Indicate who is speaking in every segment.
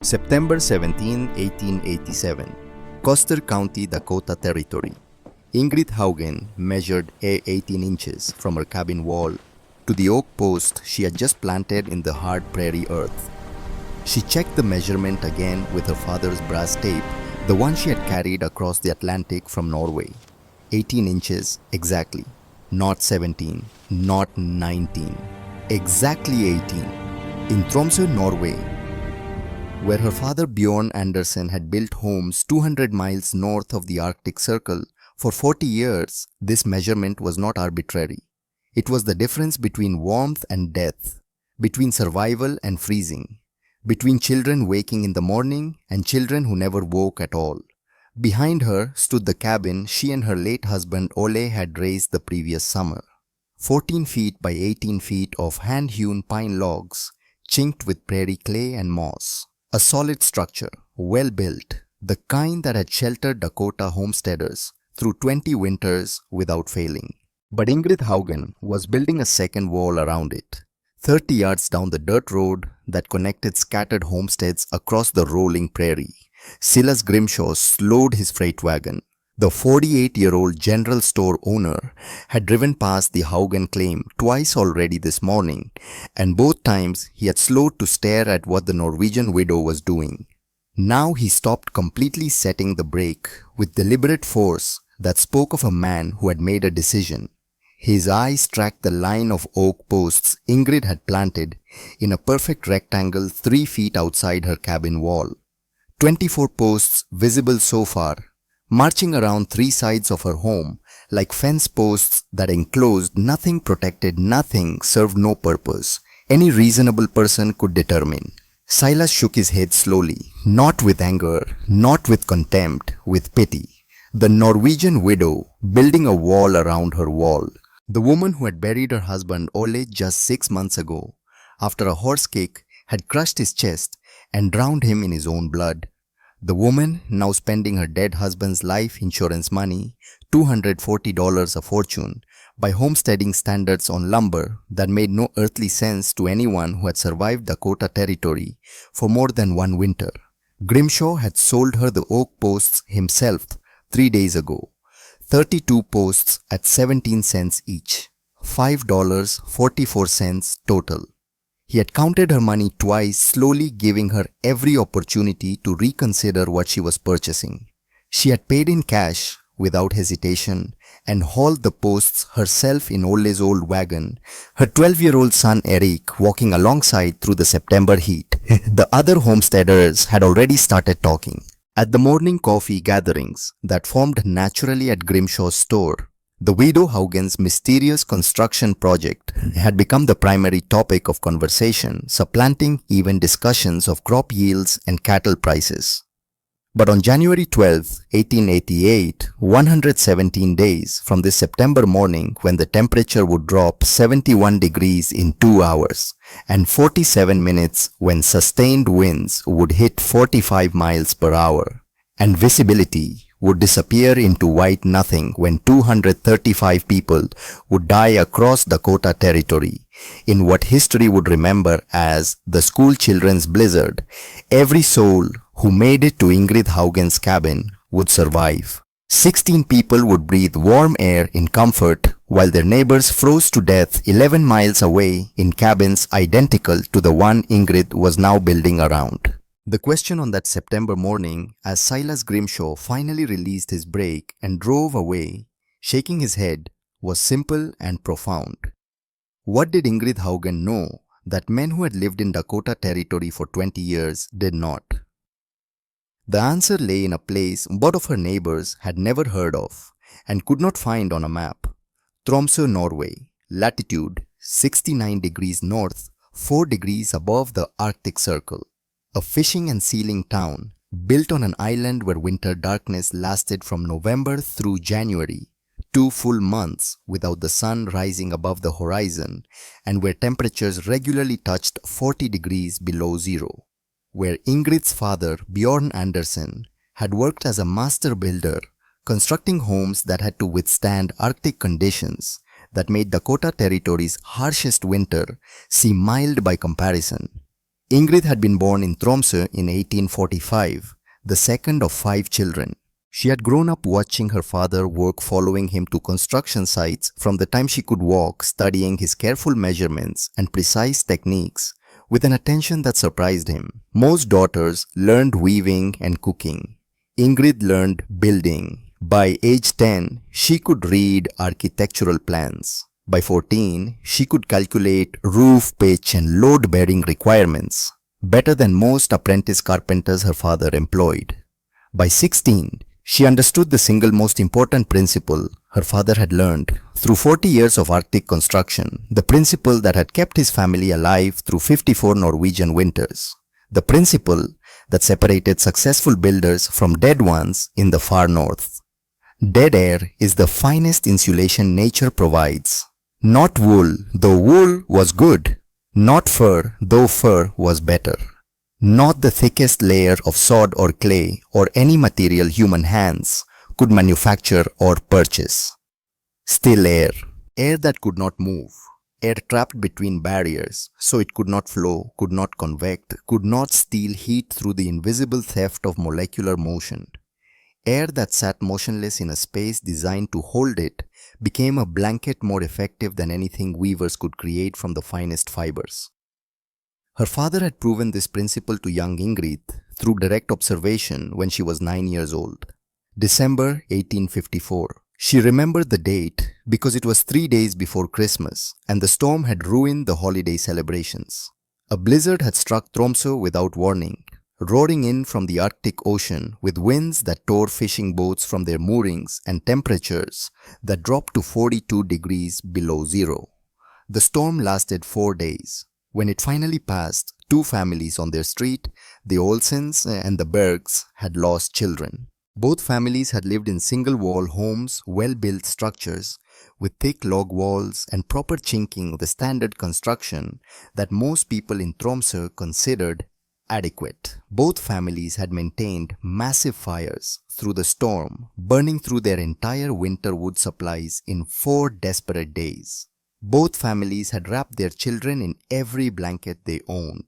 Speaker 1: September 17, 1887, Custer County, Dakota Territory. Ingrid Haugen measured 18 inches from her cabin wall to the oak post she had just planted in the hard prairie earth. She checked the measurement again with her father's brass tape, the one she had carried across the Atlantic from Norway. 18 inches exactly. Not 17, not 19. Exactly 18. In Tromsø, Norway, where her father Bjorn Andersen had built homes 200 miles north of the Arctic Circle, for 40 years, this measurement was not arbitrary. It was the difference between warmth and death, between survival and freezing, between children waking in the morning and children who never woke at all. Behind her stood the cabin she and her late husband Ole had raised the previous summer. 14 feet by 18 feet of hand-hewn pine logs, chinked with prairie clay and moss. A solid structure, well built, the kind that had sheltered Dakota homesteaders through 20 winters without failing. But Ingrid Haugen was building a second wall around it, 30 yards down the dirt road that connected scattered homesteads across the rolling prairie. Silas Grimshaw slowed his freight wagon. The 48-year-old general store owner had driven past the Haugen claim twice already this morning, and both times he had slowed to stare at what the Norwegian widow was doing. Now he stopped, completely setting the brake with deliberate force that spoke of a man who had made a decision. His eyes tracked the line of oak posts Ingrid had planted in a perfect rectangle 3 feet outside her cabin wall. 24 posts visible so far, marching around 3 sides of her home like fence posts that enclosed nothing, protected nothing, served no purpose any reasonable person could determine. Silas shook his head slowly, not with anger, not with contempt, with pity. The Norwegian widow building a wall around her wall. The woman who had buried her husband Ole just 6 months ago, after a horse kick had crushed his chest and drowned him in his own blood. The woman now spending her dead husband's life insurance money, $240 a fortune, by homesteading standards on lumber that made no earthly sense to anyone who had survived Dakota Territory for more than one winter. Grimshaw had sold her the oak posts himself 3 days ago. 32 posts at 17 cents each. $5.44 total. He had counted her money twice, slowly giving her every opportunity to reconsider what she was purchasing. She had paid in cash without hesitation and hauled the posts herself in Ole's old wagon, her 12-year-old son Eric walking alongside through the September heat. The other homesteaders had already started talking. At the morning coffee gatherings that formed naturally at Grimshaw's store, the widow Haugen's mysterious construction project had become the primary topic of conversation, supplanting even discussions of crop yields and cattle prices. But on January 12, 1888, 117 days from this September morning when the temperature would drop 71 degrees in 2 hours, and 47 minutes when sustained winds would hit 45 miles per hour, and visibility would disappear into white nothing when 235 people would die across Dakota Territory in what history would remember as the school children's blizzard. Every soul who made it to Ingrid Haugen's cabin would survive. 16 people would breathe warm air in comfort while their neighbors froze to death 11 miles away in cabins identical to the one Ingrid was now building around. The question on that September morning, as Silas Grimshaw finally released his brake and drove away, shaking his head, was simple and profound. What did Ingrid Haugen know that men who had lived in Dakota Territory for 20 years did not? The answer lay in a place both of her neighbors had never heard of and could not find on a map. Tromsø, Norway, latitude 69 degrees north, 4 degrees above the Arctic Circle. A fishing and sealing town built on an island where winter darkness lasted from November through January, 2 full months without the sun rising above the horizon, and where temperatures regularly touched 40 degrees below zero. Where Ingrid's father, Bjorn Andersen, had worked as a master builder, constructing homes that had to withstand Arctic conditions that made Dakota Territory's harshest winter seem mild by comparison. Ingrid had been born in Tromsø in 1845, the second of 5 children. She had grown up watching her father work, following him to construction sites from the time she could walk, studying his careful measurements and precise techniques with an attention that surprised him. Most daughters learned weaving and cooking. Ingrid learned building. By age 10, she could read architectural plans. By 14, she could calculate roof pitch and load-bearing requirements, better than most apprentice carpenters her father employed. By 16, she understood the single most important principle her father had learned through 40 years of Arctic construction, the principle that had kept his family alive through 54 Norwegian winters, the principle that separated successful builders from dead ones in the far north. Dead air is the finest insulation nature provides. Not wool, though wool was good. Not fur, though fur was better. Not the thickest layer of sod or clay or any material human hands could manufacture or purchase. Still air, air that could not move, air trapped between barriers, so it could not flow, could not convect, could not steal heat through the invisible theft of molecular motion. Air that sat motionless in a space designed to hold it became a blanket more effective than anything weavers could create from the finest fibers. Her father had proven this principle to young Ingrid through direct observation when she was 9 years old. December 1854. She remembered the date because it was 3 days before Christmas and the storm had ruined the holiday celebrations. A blizzard had struck Tromsø without warning, roaring in from the Arctic Ocean with winds that tore fishing boats from their moorings and temperatures that dropped to 42 degrees below zero. The storm lasted 4 days. When it finally passed, 2 families on their street, the Olsens and the Bergs, had lost children. Both families had lived in single-wall homes, well-built structures, with thick log walls and proper chinking, the standard construction that most people in Tromsø considered adequate. Both families had maintained massive fires through the storm, burning through their entire winter wood supplies in 4 desperate days. Both families had wrapped their children in every blanket they owned.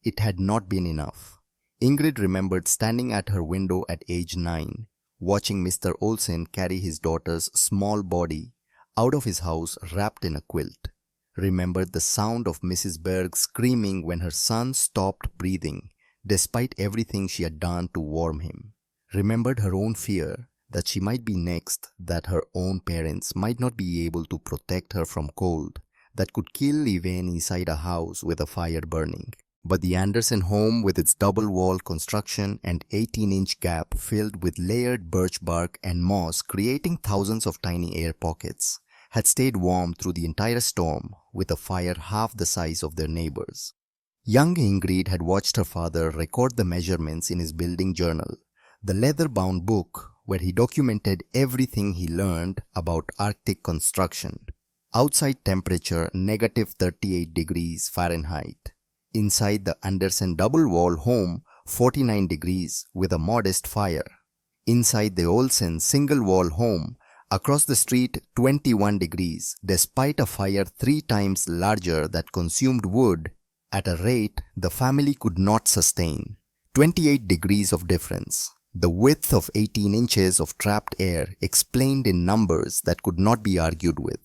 Speaker 1: It had not been enough. Ingrid remembered standing at her window at age 9, watching Mr. Olsen carry his daughter's small body out of his house wrapped in a quilt. Remembered the sound of Mrs. Berg screaming when her son stopped breathing, despite everything she had done to warm him. Remembered her own fear that she might be next, that her own parents might not be able to protect her from cold that could kill even inside a house with a fire burning. But the Andersen home, with its double-wall construction and 18-inch gap filled with layered birch bark and moss creating thousands of tiny air pockets, had stayed warm through the entire storm with a fire half the size of their neighbors. Young Ingrid had watched her father record the measurements in his building journal, the leather-bound book where he documented everything he learned about Arctic construction. Outside temperature -38 degrees Fahrenheit. Inside the Andersen double-wall home 49 degrees with a modest fire. Inside the Olsen single-wall home across the street 21 degrees despite a fire 3 times larger that consumed wood at a rate the family could not sustain. 28 degrees of difference. The width of 18 inches of trapped air explained in numbers that could not be argued with.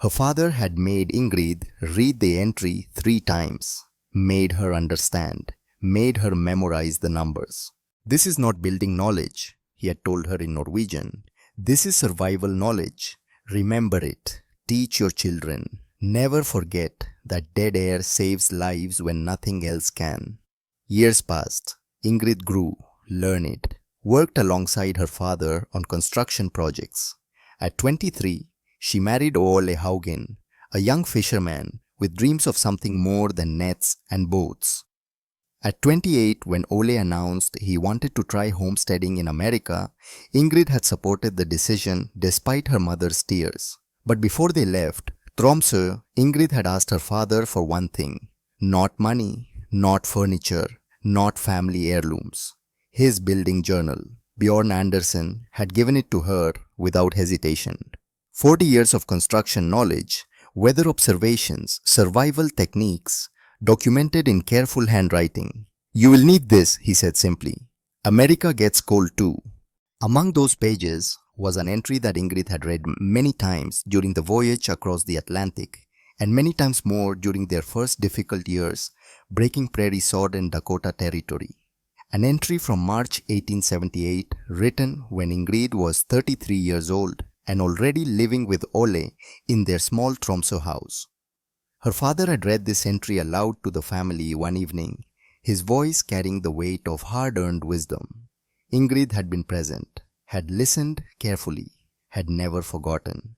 Speaker 1: Her father had made Ingrid read the entry 3 times, made her understand, made her memorize the numbers. This is not building knowledge, he had told her in Norwegian. This is survival knowledge. Remember it. Teach your children. Never forget that dead air saves lives when nothing else can. Years passed. Ingrid grew, learned, worked alongside her father on construction projects. At 23, she married Ole Haugen, a young fisherman with dreams of something more than nets and boats. At 28, when Ole announced he wanted to try homesteading in America, Ingrid had supported the decision despite her mother's tears. But before they left Tromsø, Ingrid had asked her father for one thing: not money, not furniture, not family heirlooms. His building journal. Bjorn Andersen had given it to her without hesitation. 40 years of construction knowledge, weather observations, survival techniques, documented in careful handwriting. "You will need this," he said simply. "America gets cold too." Among those pages was an entry that Ingrid had read many times during the voyage across the Atlantic, and many times more during their first difficult years breaking prairie-sodden Dakota Territory. An entry from March 1878 written when Ingrid was 33 years old and already living with Ole in their small Tromsø house. Her father had read this entry aloud to the family one evening, his voice carrying the weight of hard-earned wisdom. Ingrid had been present, had listened carefully, had never forgotten.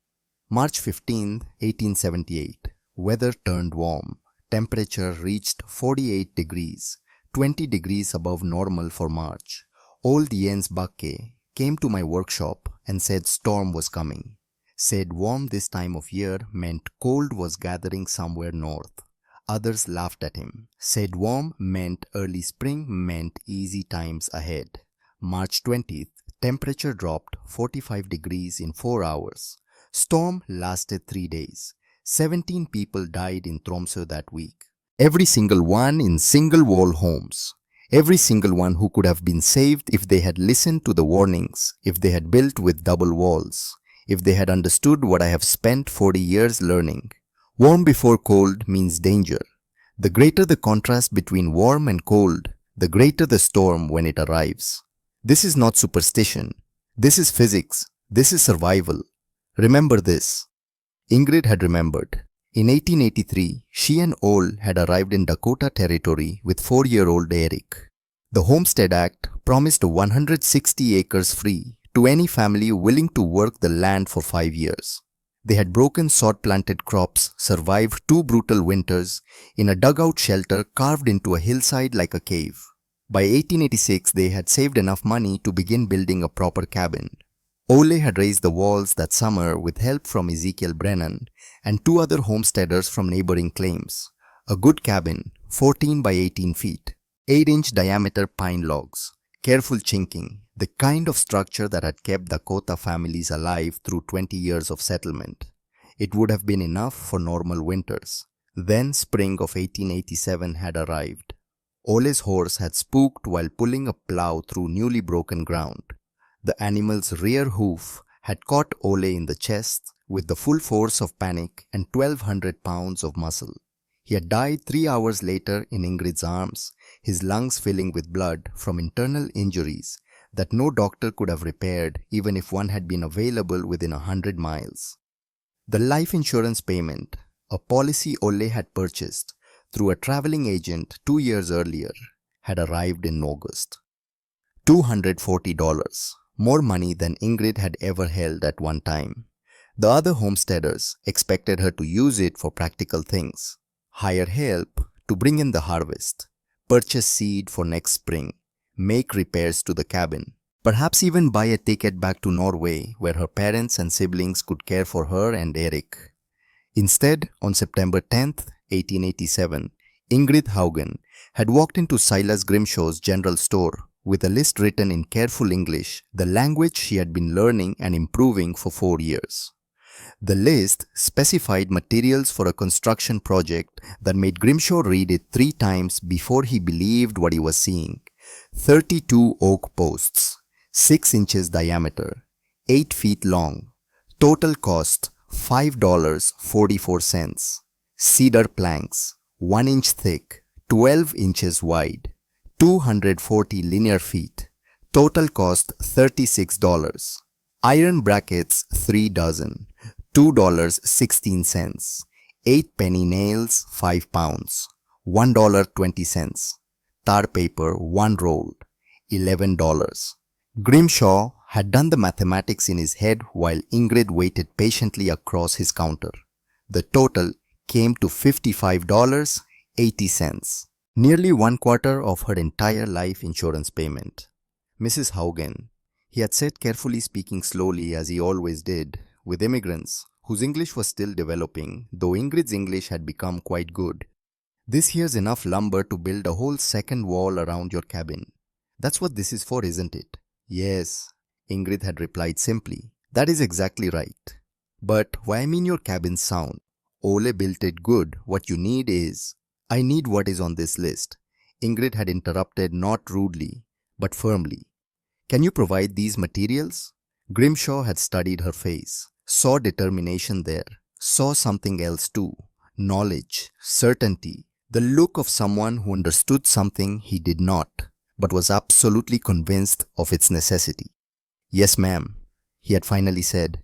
Speaker 1: March 15, 1878. Weather turned warm. Temperature reached 48 degrees, 20 degrees above normal for March. Old Jens Bakke came to my workshop and said storm was coming. Said warm this time of year meant cold was gathering somewhere north. Others laughed at him. Said warm meant early spring meant easy times ahead. March 20th, temperature dropped 45 degrees in 4 hours. Storm lasted 3 days. 17 people died in Tromsø that week. Every single one in single-wall homes. Every single one who could have been saved if they had listened to the warnings, if they had built with double walls, if they had understood what I have spent 40 years learning. Warm before cold means danger. The greater the contrast between warm and cold, the greater the storm when it arrives. This is not superstition. This is physics. This is survival. Remember this. Ingrid had remembered. In 1883, she and Ole had arrived in Dakota Territory with 4-year-old Eric. The Homestead Act promised 160 acres free to any family willing to work the land for 5 years. They had broken sod-planted crops, survived 2 brutal winters in a dugout shelter carved into a hillside like a cave. By 1886, they had saved enough money to begin building a proper cabin. Ole had raised the walls that summer with help from Ezekiel Brennan and 2 other homesteaders from neighboring claims. A good cabin, 14 by 18 feet, 8-inch diameter pine logs, careful chinking, the kind of structure that had kept Dakota families alive through 20 years of settlement. It would have been enough for normal winters. Then spring of 1887 had arrived. Ole's horse had spooked while pulling a plow through newly broken ground. The animal's rear hoof had caught Ole in the chest with the full force of panic and 1,200 pounds of muscle. He had died 3 hours later in Ingrid's arms, his lungs filling with blood from internal injuries that no doctor could have repaired even if one had been available within 100 miles. The life insurance payment, a policy Ole had purchased through a traveling agent 2 years earlier, had arrived in August. $240. More money than Ingrid had ever held at one time. The other homesteaders expected her to use it for practical things. Hire help to bring in the harvest, purchase seed for next spring, make repairs to the cabin, perhaps even buy a ticket back to Norway where her parents and siblings could care for her and Eric. Instead, on September 10th, 1887, Ingrid Haugen had walked into Silas Grimshaw's general store with a list written in careful English, the language she had been learning and improving for 4 years. The list specified materials for a construction project that made Grimshaw read it 3 times before he believed what he was seeing. 32 oak posts, 6 inches diameter, 8 feet long. Total cost $5.44. Cedar planks, 1 inch thick, 12 inches wide. 240 linear feet. Total cost $36. Iron brackets 3 dozen, $2.16. 8 penny nails 5 pounds, $1.20. Tar paper 1 roll, $11. Grimshaw had done the mathematics in his head while Ingrid waited patiently across his counter. The total came to $55.80. Nearly 1/4 of her entire life insurance payment. Mrs. Haugen, he had said, carefully, speaking slowly as he always did, with immigrants whose English was still developing, though Ingrid's English had become quite good. This here's enough lumber to build a whole second wall around your cabin. That's what this is for, isn't it? Yes, Ingrid had replied simply. That is exactly right. But why, I mean your cabin's sound. Ole built it good. What you need is I need what is on this list. Ingrid had interrupted not rudely, but firmly. Can you provide these materials? Grimshaw had studied her face, saw determination there, saw something else too. Knowledge, certainty, the look of someone who understood something he did not, but was absolutely convinced of its necessity. Yes, ma'am, he had finally said.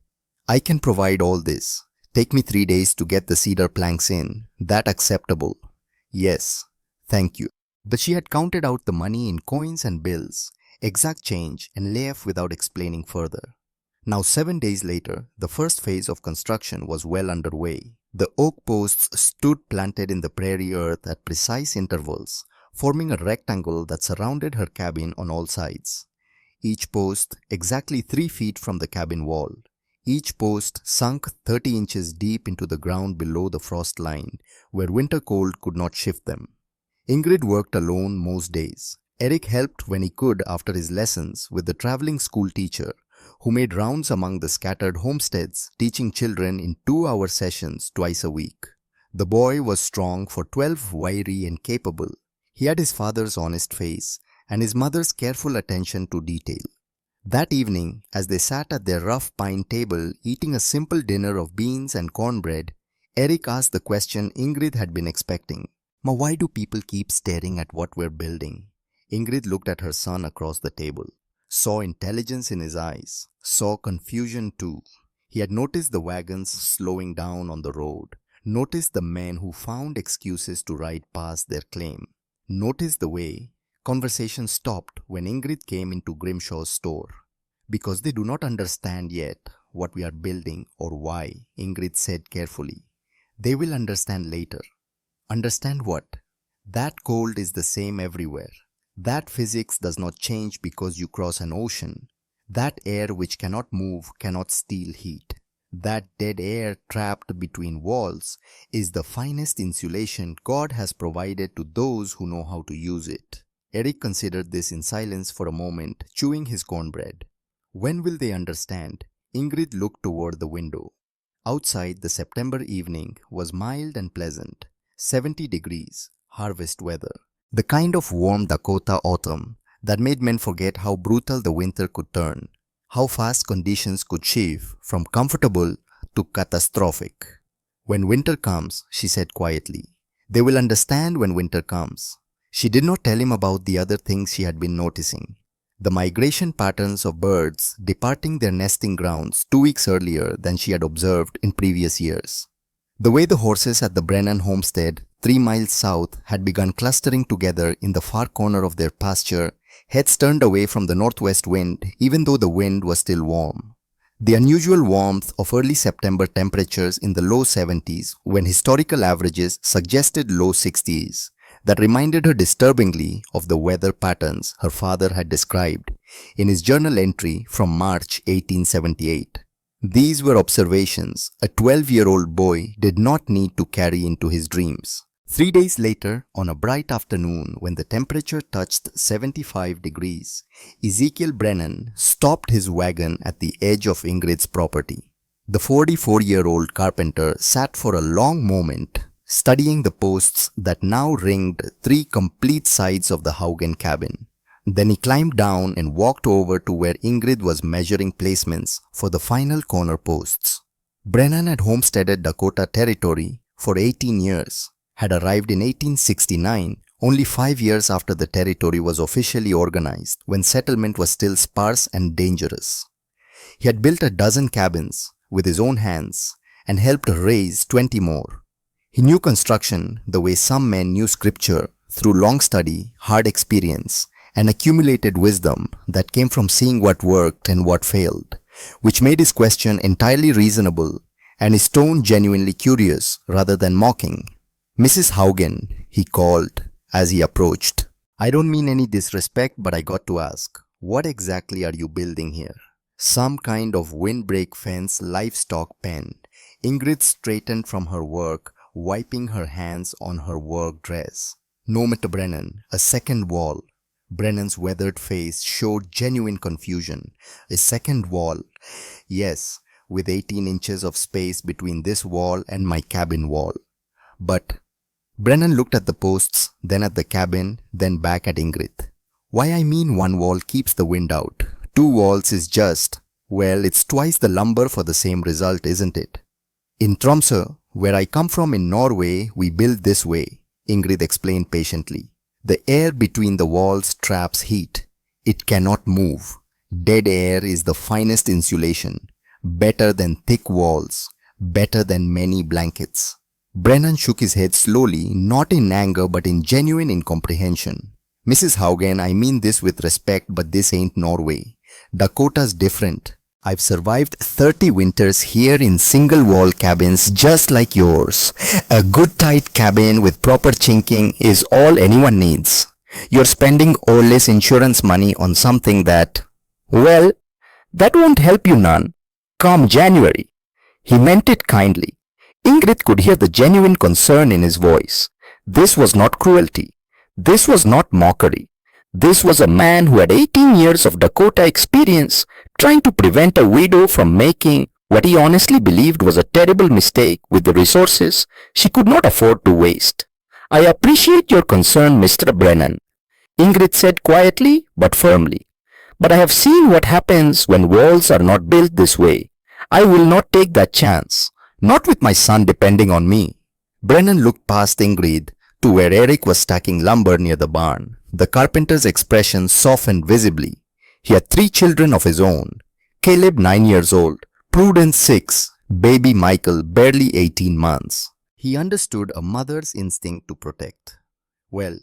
Speaker 1: I can provide all this. Take me 3 days to get the cedar planks in. That acceptable? Yes, thank you. But she had counted out the money in coins and bills, exact change, and left without explaining further. Now 7 days later, the first phase of construction was well underway. The oak posts stood planted in the prairie earth at precise intervals, forming a rectangle that surrounded her cabin on all sides. Each post exactly 3 feet from the cabin wall. Each post sunk 30 inches deep into the ground below the frost line, where winter cold could not shift them. Ingrid worked alone most days. Eric helped when he could after his lessons with the traveling school teacher, who made rounds among the scattered homesteads, teaching children in 2-hour sessions twice a week. The boy was strong for 12, wiry and capable. He had his father's honest face and his mother's careful attention to detail. That evening, as they sat at their rough pine table eating a simple dinner of beans and cornbread, Eric asked the question Ingrid had been expecting. Ma, why do people keep staring at what we're building? Ingrid looked at her son across the table, saw intelligence in his eyes, saw confusion too. He had noticed the wagons slowing down on the road, noticed the men who found excuses to ride past their claim, noticed the way conversation stopped when Ingrid came into Grimshaw's store. Because they do not understand yet what we are building or why, Ingrid said carefully. They will understand later. Understand what? That cold is the same everywhere. That physics does not change because you cross an ocean. That air which cannot move cannot steal heat. That dead air trapped between walls is the finest insulation God has provided to those who know how to use it. Eric considered this in silence for a moment, chewing his cornbread. When will they understand? Ingrid looked toward the window. Outside, the September evening was mild and pleasant, 70 degrees, harvest weather. The kind of warm Dakota autumn that made men forget how brutal the winter could turn, how fast conditions could shift from comfortable to catastrophic. When winter comes, she said quietly, they will understand when winter comes. She did not tell him about the other things she had been noticing. The migration patterns of birds departing their nesting grounds 2 weeks earlier than she had observed in previous years. The way the horses at the Brennan homestead 3 miles south had begun clustering together in the far corner of their pasture, heads turned away from the northwest wind even though the wind was still warm. The unusual warmth of early September temperatures in the low 70s when historical averages suggested low 60s that reminded her disturbingly of the weather patterns her father had described in his journal entry from March 1878. These were observations a 12-year-old boy did not need to carry into his dreams. 3 days later, on a bright afternoon when the temperature touched 75 degrees, Ezekiel Brennan stopped his wagon at the edge of Ingrid's property. The 44-year-old carpenter sat for a long moment, studying the posts that now ringed 3 complete sides of the Haugen cabin. Then he climbed down and walked over to where Ingrid was measuring placements for the final corner posts. Brennan had homesteaded Dakota Territory for 18 years, had arrived in 1869, only 5 years after the territory was officially organized, when settlement was still sparse and dangerous. He had built a dozen cabins with his own hands and helped raise 20 more. He knew construction the way some men knew scripture through long study, hard experience, and accumulated wisdom that came from seeing what worked and what failed, which made his question entirely reasonable and his tone genuinely curious rather than mocking. Mrs. Haugen, he called as he approached. I don't mean any disrespect, but I got to ask, what exactly are you building here? Some kind of windbreak fence livestock pen. Ingrid straightened from her work, wiping her hands on her work dress. No, Mr. Brennan, a second wall. Brennan's weathered face showed genuine confusion. A second wall. Yes, with 18 inches of space between this wall and my cabin wall. But Brennan looked at the posts, then at the cabin, then back at Ingrid. Why, I mean, one wall keeps the wind out. Two walls is just, well, it's twice the lumber for the same result, isn't it? In Tromsø, where I come from in Norway, we build this way, Ingrid explained patiently. The air between the walls traps heat. It cannot move. Dead air is the finest insulation. Better than thick walls. Better than many blankets. Brennan shook his head slowly, not in anger but in genuine incomprehension. Mrs. Haugen, I mean this with respect, but this ain't Norway. Dakota's different. I've survived 30 winters here in single-wall cabins just like yours. A good tight cabin with proper chinking is all anyone needs. You're spending all this insurance money on something that, well, that won't help you none. Come January. He meant it kindly. Ingrid could hear the genuine concern in his voice. This was not cruelty. This was not mockery. This was a man who had 18 years of Dakota experience trying to prevent a widow from making what he honestly believed was a terrible mistake with the resources she could not afford to waste. I appreciate your concern, Mr. Brennan, Ingrid said quietly but firmly. But I have seen what happens when walls are not built this way. I will not take that chance. Not with my son depending on me. Brennan looked past Ingrid to where Eric was stacking lumber near the barn. The carpenter's expression softened visibly. He had 3 children of his own. Caleb 9 years old, Prudence 6, baby Michael barely 18 months. He understood a mother's instinct to protect. Well,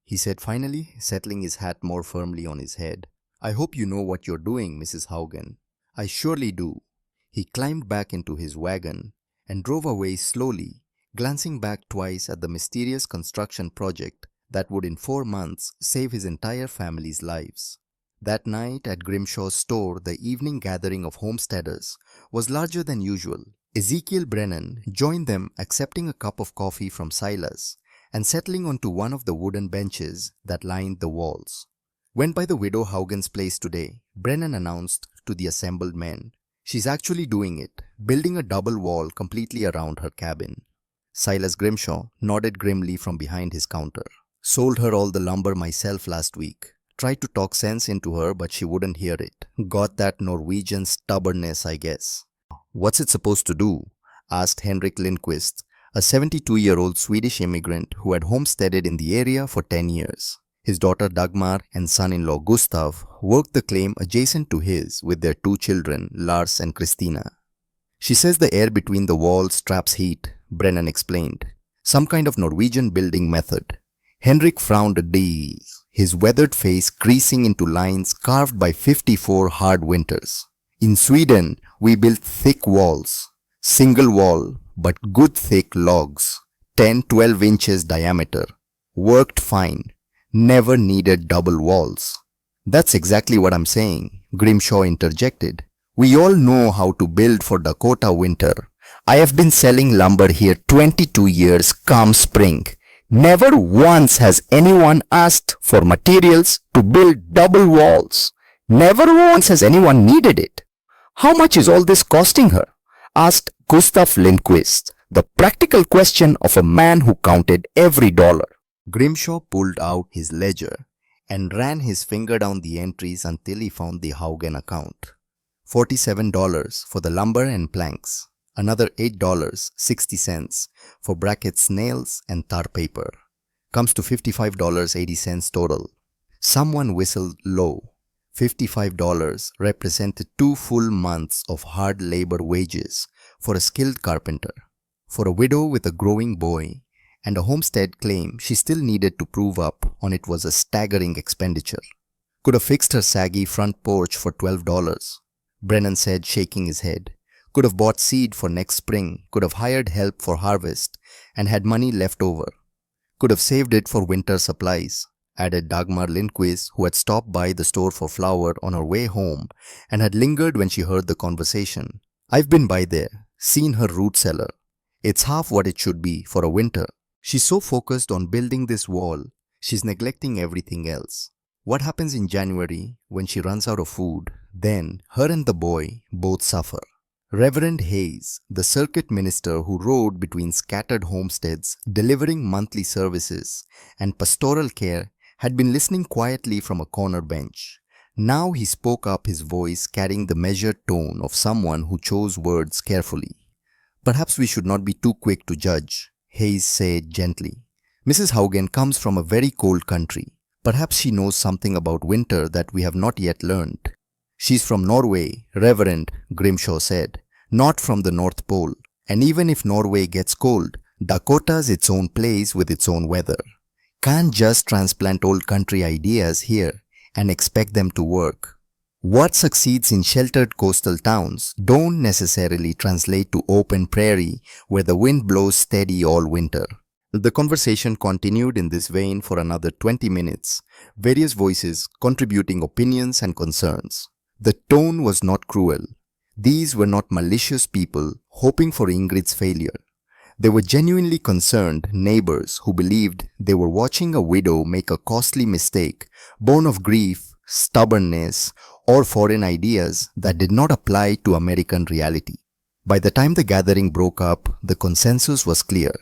Speaker 1: he said finally, settling his hat more firmly on his head. I hope you know what you're doing, Mrs. Haugen. I surely do. He climbed back into his wagon and drove away slowly, glancing back twice at the mysterious construction project that would in 4 months save his entire family's lives. That night at Grimshaw's store, the evening gathering of homesteaders was larger than usual. Ezekiel Brennan joined them, accepting a cup of coffee from Silas and settling onto one of the wooden benches that lined the walls. Went by the widow Haugen's place today, Brennan announced to the assembled men. She's actually doing it, building a double wall completely around her cabin. Silas Grimshaw nodded grimly from behind his counter. Sold her all the lumber myself last week. Tried to talk sense into her, but she wouldn't hear it. Got that Norwegian stubbornness, I guess. What's it supposed to do? Asked Henrik Lindquist, a 72-year-old Swedish immigrant who had homesteaded in the area for 10 years. His daughter Dagmar and son-in-law Gustav worked the claim adjacent to his with their 2 children, Lars and Christina. She says the air between the walls traps heat, Brennan explained. Some kind of Norwegian building method. Henrik frowned a deal, his weathered face creasing into lines carved by 54 hard winters. In Sweden, we built thick walls. Single wall, but good thick logs. 10-12 inches diameter. Worked fine. Never needed double walls. That's exactly what I'm saying, Grimshaw interjected. We all know how to build for Dakota winter. I have been selling lumber here 22 years come spring. Never once has anyone asked for materials to build double walls. Never once has anyone needed it. How much is all this costing her? Asked Gustav Lindquist, the practical question of a man who counted every dollar. Grimshaw pulled out his ledger and ran his finger down the entries until he found the Haugen account. $47 for the lumber and planks. Another $8.60 for brackets, nails and tar paper. Comes to $55.80 total. Someone whistled low. $55 represented 2 full months of hard labor wages for a skilled carpenter. For a widow with a growing boy and a homestead claim she still needed to prove up on, it was a staggering expenditure. Could have fixed her saggy front porch for $12, Brennan said, shaking his head. Could have bought seed for next spring, could have hired help for harvest and had money left over. Could have saved it for winter supplies, added Dagmar Lindquist, who had stopped by the store for flour on her way home and had lingered when she heard the conversation. I've been by there, seen her root cellar. It's half what it should be for a winter. She's so focused on building this wall, she's neglecting everything else. What happens in January when she runs out of food? Then her and the boy both suffer. Reverend Hayes, the circuit minister who rode between scattered homesteads, delivering monthly services and pastoral care, had been listening quietly from a corner bench. Now he spoke up, his voice carrying the measured tone of someone who chose words carefully. "Perhaps we should not be too quick to judge," Hayes said gently. "Mrs. Haugen comes from a very cold country. Perhaps she knows something about winter that we have not yet learned." "She's from Norway, Reverend," Grimshaw said, "not from the North Pole. And even if Norway gets cold, Dakota's its own place with its own weather. Can't just transplant old country ideas here and expect them to work. What succeeds in sheltered coastal towns don't necessarily translate to open prairie where the wind blows steady all winter." The conversation continued in this vein for another 20 minutes, various voices contributing opinions and concerns. The tone was not cruel. These were not malicious people hoping for Ingrid's failure. They were genuinely concerned neighbors who believed they were watching a widow make a costly mistake, born of grief, stubbornness, or foreign ideas that did not apply to American reality. By the time the gathering broke up, the consensus was clear.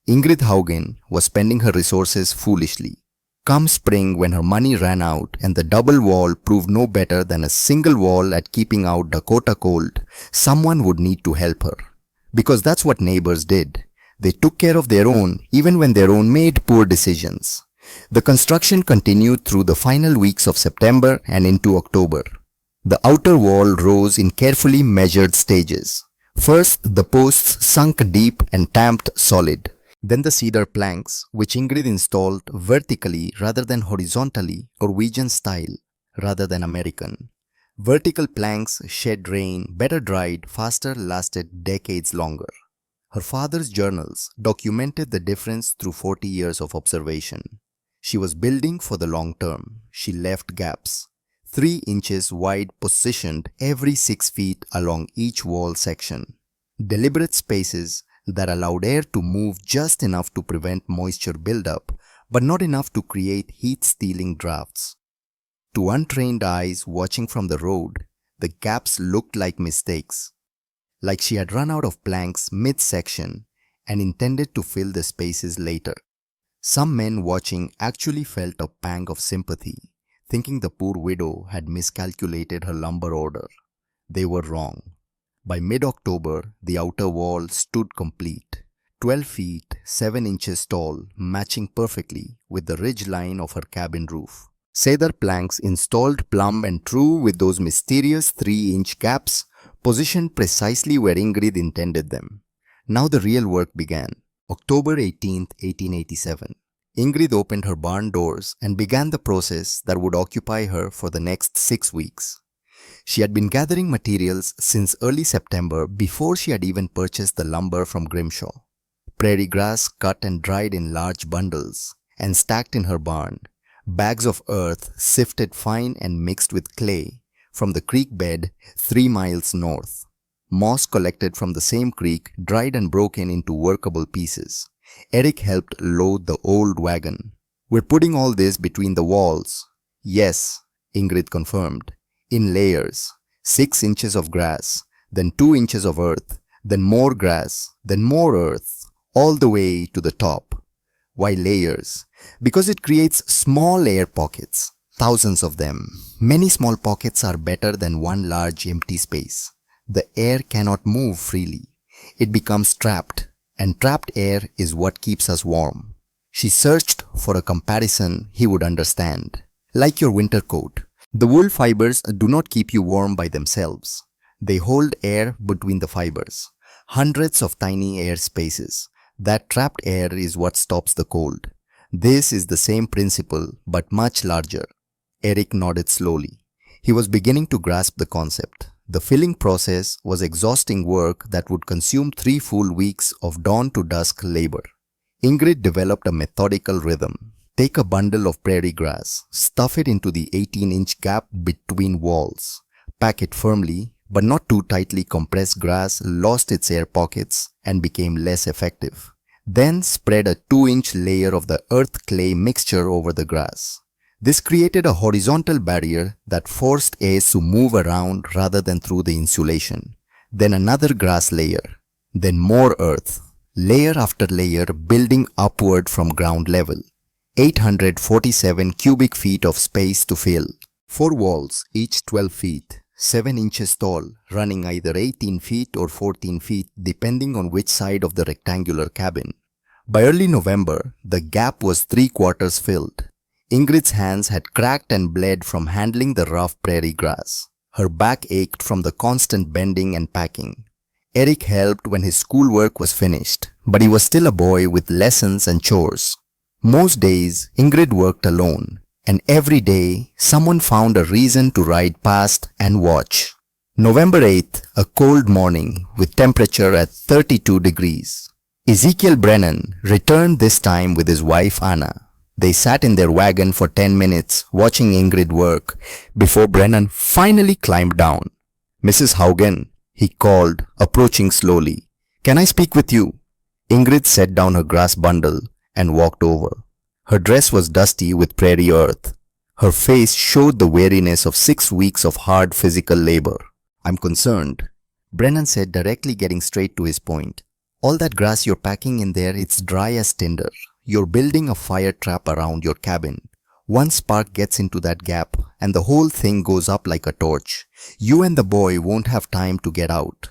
Speaker 1: Ingrid Haugen was spending her resources foolishly. Come spring, when her money ran out and the double wall proved no better than a single wall at keeping out Dakota cold, someone would need to help her. Because that's what neighbors did. They took care of their own even when their own made poor decisions. The construction continued through the final weeks of September and into October. The outer wall rose in carefully measured stages. First, the posts sunk deep and tamped solid. Then the cedar planks, which Ingrid installed vertically rather than horizontally, Norwegian style rather than American. Vertical planks shed rain, better dried, faster, lasted decades longer. Her father's journals documented the difference through 40 years of observation. She was building for the long term. She left gaps, 3 inches wide, positioned every 6 feet along each wall section. Deliberate spaces that allowed air to move just enough to prevent moisture buildup, but not enough to create heat-stealing drafts. To untrained eyes watching from the road, the gaps looked like mistakes, like she had run out of planks mid-section and intended to fill the spaces later. Some men watching actually felt a pang of sympathy, thinking the poor widow had miscalculated her lumber order. They were wrong. By mid-October, the outer wall stood complete, 12 feet 7 inches tall, matching perfectly with the ridge line of her cabin roof. Cedar planks installed plumb and true with those mysterious 3-inch gaps, positioned precisely where Ingrid intended them. Now the real work began. October 18, 1887. Ingrid opened her barn doors and began the process that would occupy her for the next 6 weeks. She had been gathering materials since early September before she had even purchased the lumber from Grimshaw. Prairie grass cut and dried in large bundles and stacked in her barn. Bags of earth sifted fine and mixed with clay from the creek bed 3 miles north. Moss collected from the same creek, dried and broken into workable pieces. Eric helped load the old wagon. "We're putting all this between the walls." "Yes," Ingrid confirmed. "In layers. 6 inches of grass, then 2 inches of earth, then more grass, then more earth, all the way to the top." Why layers? Because it creates small air pockets, thousands of them. Many small pockets are better than one large empty space. The air cannot move freely. It becomes trapped, and trapped air is what keeps us warm. She searched for a comparison he would understand. Like your winter coat, the wool fibers do not keep you warm by themselves. They hold air between the fibers. Hundreds of tiny air spaces. That trapped air is what stops the cold. This is the same principle, but much larger. Eric nodded slowly. He was beginning to grasp the concept. The filling process was exhausting work that would consume 3 full weeks of dawn to dusk labor. Ingrid developed a methodical rhythm. Take a bundle of prairie grass, stuff it into the 18-inch gap between walls. Pack it firmly, but not too tightly. Compressed grass lost its air pockets and became less effective. Then spread a 2-inch layer of the earth-clay mixture over the grass. This created a horizontal barrier that forced air to move around rather than through the insulation. then another grass layer, then more earth, layer after layer building upward from ground level. 847 cubic feet of space to fill. 4 walls, each 12 feet, 7 inches tall, running either 18 feet or 14 feet depending on which side of the rectangular cabin. By early November, the gap was 3/4 filled. Ingrid's hands had cracked and bled from handling the rough prairie grass. Her back ached from the constant bending and packing. Eric helped when his schoolwork was finished, but he was still a boy with lessons and chores. Most days, Ingrid worked alone, and every day, someone found a reason to ride past and watch. November 8th, a cold morning with temperature at 32 degrees. Ezekiel Brennan returned this time with his wife Anna. They sat in their wagon for 10 minutes watching Ingrid work before Brennan finally climbed down. "Mrs. Haugen," he called, approaching slowly. "Can I speak with you?" Ingrid set down her grass bundle and walked over. Her dress was dusty with prairie earth. Her face showed the weariness of 6 weeks of hard physical labor. "I'm concerned," Brennan said, directly getting straight to his point. "All that grass you're packing in there, it's dry as tinder. You're building a fire trap around your cabin. One spark gets into that gap and the whole thing goes up like a torch. You and the boy won't have time to get out."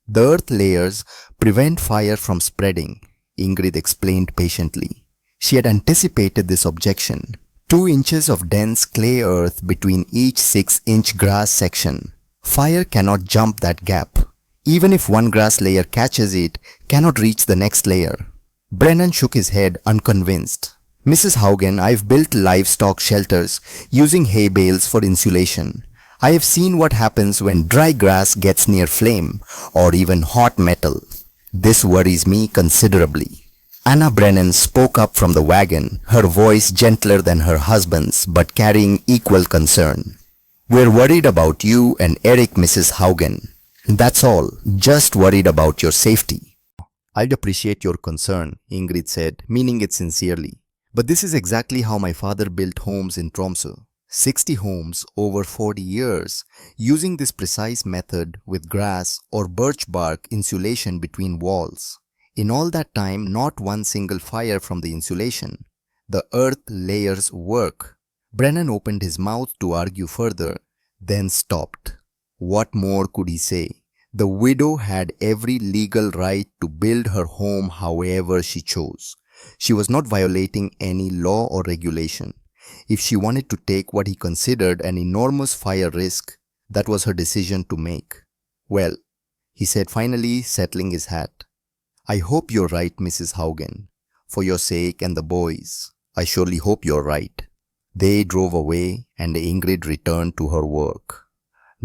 Speaker 1: "The earth layers prevent fire from spreading," Ingrid explained patiently. She had anticipated this objection. 2 inches of dense clay earth between each 6-inch grass section. Fire cannot jump that gap. Even if one grass layer catches it, cannot reach the next layer. Brennan shook his head, unconvinced. "Mrs. Haugen, I've built livestock shelters using hay bales for insulation. I have seen what happens when dry grass gets near flame or even hot metal. This worries me considerably." Anna Brennan spoke up from the wagon, her voice gentler than her husband's but carrying equal concern. "We're worried about you and Eric, Mrs. Haugen. That's all, just worried about your safety." "I'd appreciate your concern," Ingrid said, meaning it sincerely. "But this is exactly how my father built homes in Tromsø. 60 homes over 40 years, using this precise method with grass or birch bark insulation between walls. In all that time, not one single fire from the insulation. The earth layers work." Brennan opened his mouth to argue further, then stopped. What more could he say? The widow had every legal right to build her home however she chose. She was not violating any law or regulation. If she wanted to take what he considered an enormous fire risk, that was her decision to make. "Well," he said, finally settling his hat, "I hope you're right, Mrs. Haugen. For your sake and the boys, I surely hope you're right." They drove away and Ingrid returned to her work.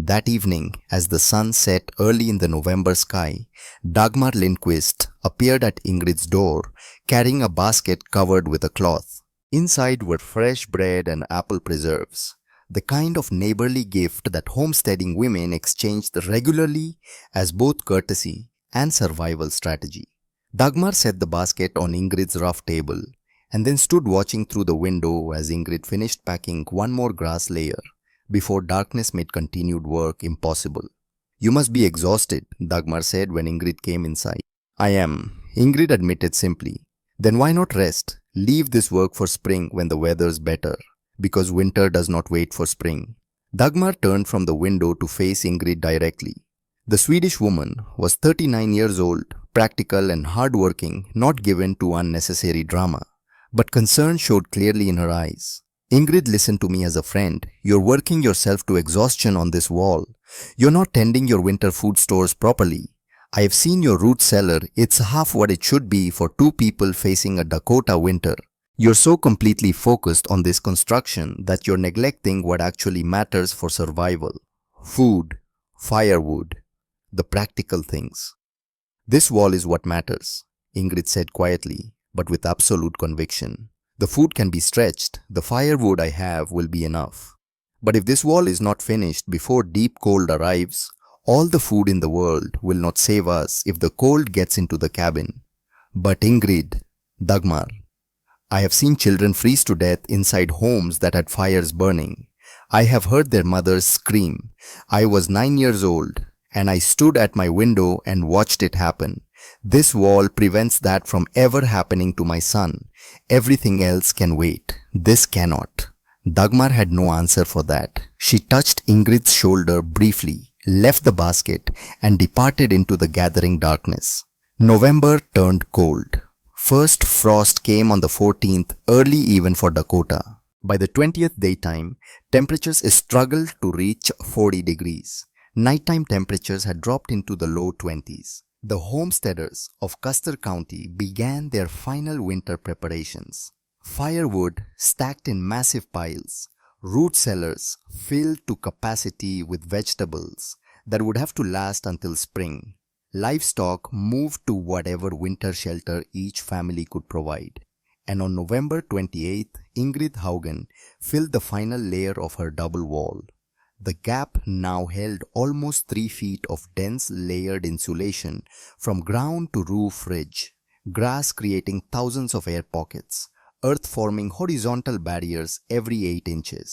Speaker 1: That evening, as the sun set early in the November sky, Dagmar Lindquist appeared at Ingrid's door, carrying a basket covered with a cloth. Inside were fresh bread and apple preserves, the kind of neighborly gift that homesteading women exchanged regularly as both courtesy and survival strategy. Dagmar set the basket on Ingrid's rough table and then stood watching through the window as Ingrid finished packing one more grass layer before darkness made continued work impossible. "You must be exhausted," Dagmar said when Ingrid came inside. "I am," Ingrid admitted simply. "Then why not rest? Leave this work for spring when the weather's better, because winter does not wait for spring." Dagmar turned from the window to face Ingrid directly. The Swedish woman was 39 years old, practical and hardworking, not given to unnecessary drama. But concern showed clearly in her eyes. "Ingrid, listen to me as a friend. You're working yourself to exhaustion on this wall. You're not tending your winter food stores properly. I have seen your root cellar. It's half what it should be for 2 people facing a Dakota winter. You're so completely focused on this construction that you're neglecting what actually matters for survival. Food, firewood, the practical things. This wall is what matters," Ingrid said quietly, but with absolute conviction. "The food can be stretched. The firewood I have will be enough. But if this wall is not finished before deep cold arrives, all the food in the world will not save us if the cold gets into the cabin." "But Ingrid," Dagmar, "I have seen children freeze to death inside homes that had fires burning. I have heard their mothers scream. I was 9 years old, and I stood at my window and watched it happen. This wall prevents that from ever happening to my son. Everything else can wait. This cannot." Dagmar had no answer for that. She touched Ingrid's shoulder briefly, left the basket, and departed into the gathering darkness. November turned cold. First frost came on the 14th, early even for Dakota. By the 20th daytime, temperatures struggled to reach 40 degrees. Nighttime temperatures had dropped into the low 20s. The homesteaders of Custer County began their final winter preparations. Firewood stacked in massive piles, root cellars filled to capacity with vegetables that would have to last until spring. Livestock moved to whatever winter shelter each family could provide. And on November 28th, Ingrid Haugen filled the final layer of her double wall. The gap now held almost 3 feet of dense layered insulation from ground to roof ridge, grass creating thousands of air pockets, earth forming horizontal barriers every 8 inches.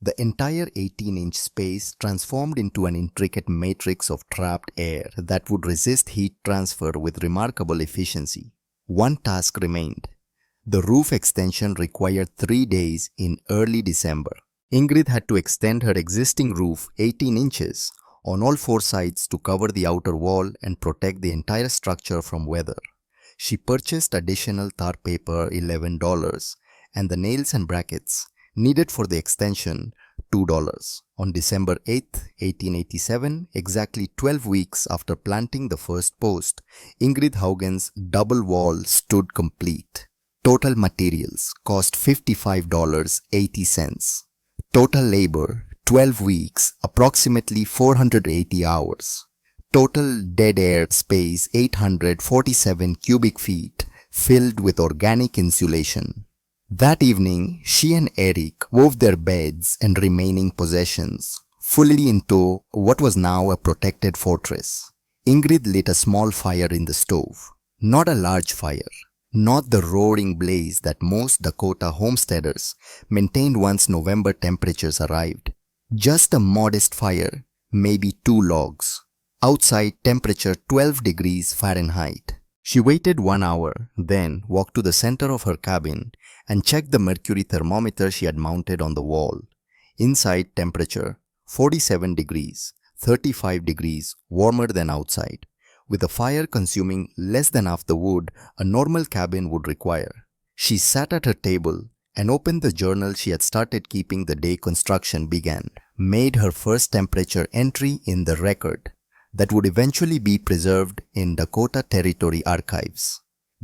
Speaker 1: The entire 18-inch space transformed into an intricate matrix of trapped air that would resist heat transfer with remarkable efficiency. One task remained. The roof extension required 3 days in early December. Ingrid had to extend her existing roof 18 inches on all 4 sides to cover the outer wall and protect the entire structure from weather. She purchased additional tar paper $11 and the nails and brackets needed for the extension $2. On December 8, 1887, exactly 12 weeks after planting the first post, Ingrid Haugen's double wall stood complete. Total materials cost $55.80. Total labor 12 weeks, approximately 480 hours. Total dead air space 847 cubic feet filled with organic insulation. That evening, she and Eric wove their beds and remaining possessions fully into what was now a protected fortress. Ingrid lit a small fire in the stove. Not a large fire, not the roaring blaze that most Dakota homesteaders maintained once November temperatures arrived. Just a modest fire, maybe 2 logs. Outside, temperature 12 degrees Fahrenheit. She waited 1 hour, then walked to the center of her cabin and checked the mercury thermometer she had mounted on the wall. Inside, temperature 47 degrees, 35 degrees warmer than outside, with the fire consuming less than half the wood a normal cabin would require. She sat at her table and opened the journal she had started keeping the day construction began, made her first temperature entry in the record that would eventually be preserved in Dakota Territory archives.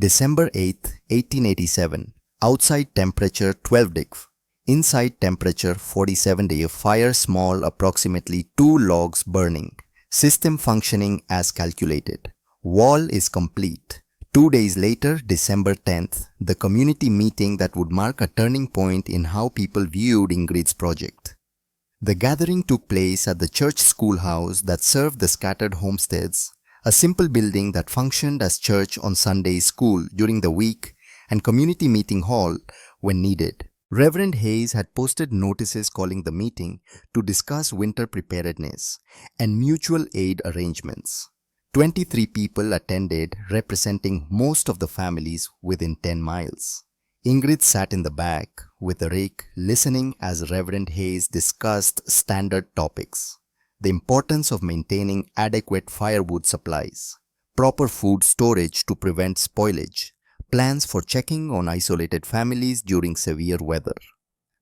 Speaker 1: December 8, 1887. Outside temperature 12 degrees. Inside temperature 47 degrees. Fire small, approximately 2 logs burning. System functioning as calculated. Wall is complete. 2 days later, December 10th, the community meeting that would mark a turning point in how people viewed Ingrid's project. The gathering took place at the church schoolhouse that served the scattered homesteads, a simple building that functioned as church on Sunday, school during the week, and community meeting hall when needed. Reverend Hayes had posted notices calling the meeting to discuss winter preparedness and mutual aid arrangements. 23 people attended, representing most of the families within 10 miles. Ingrid sat in the back with a rake, listening as Reverend Hayes discussed standard topics: the importance of maintaining adequate firewood supplies, proper food storage to prevent spoilage, plans for checking on isolated families during severe weather.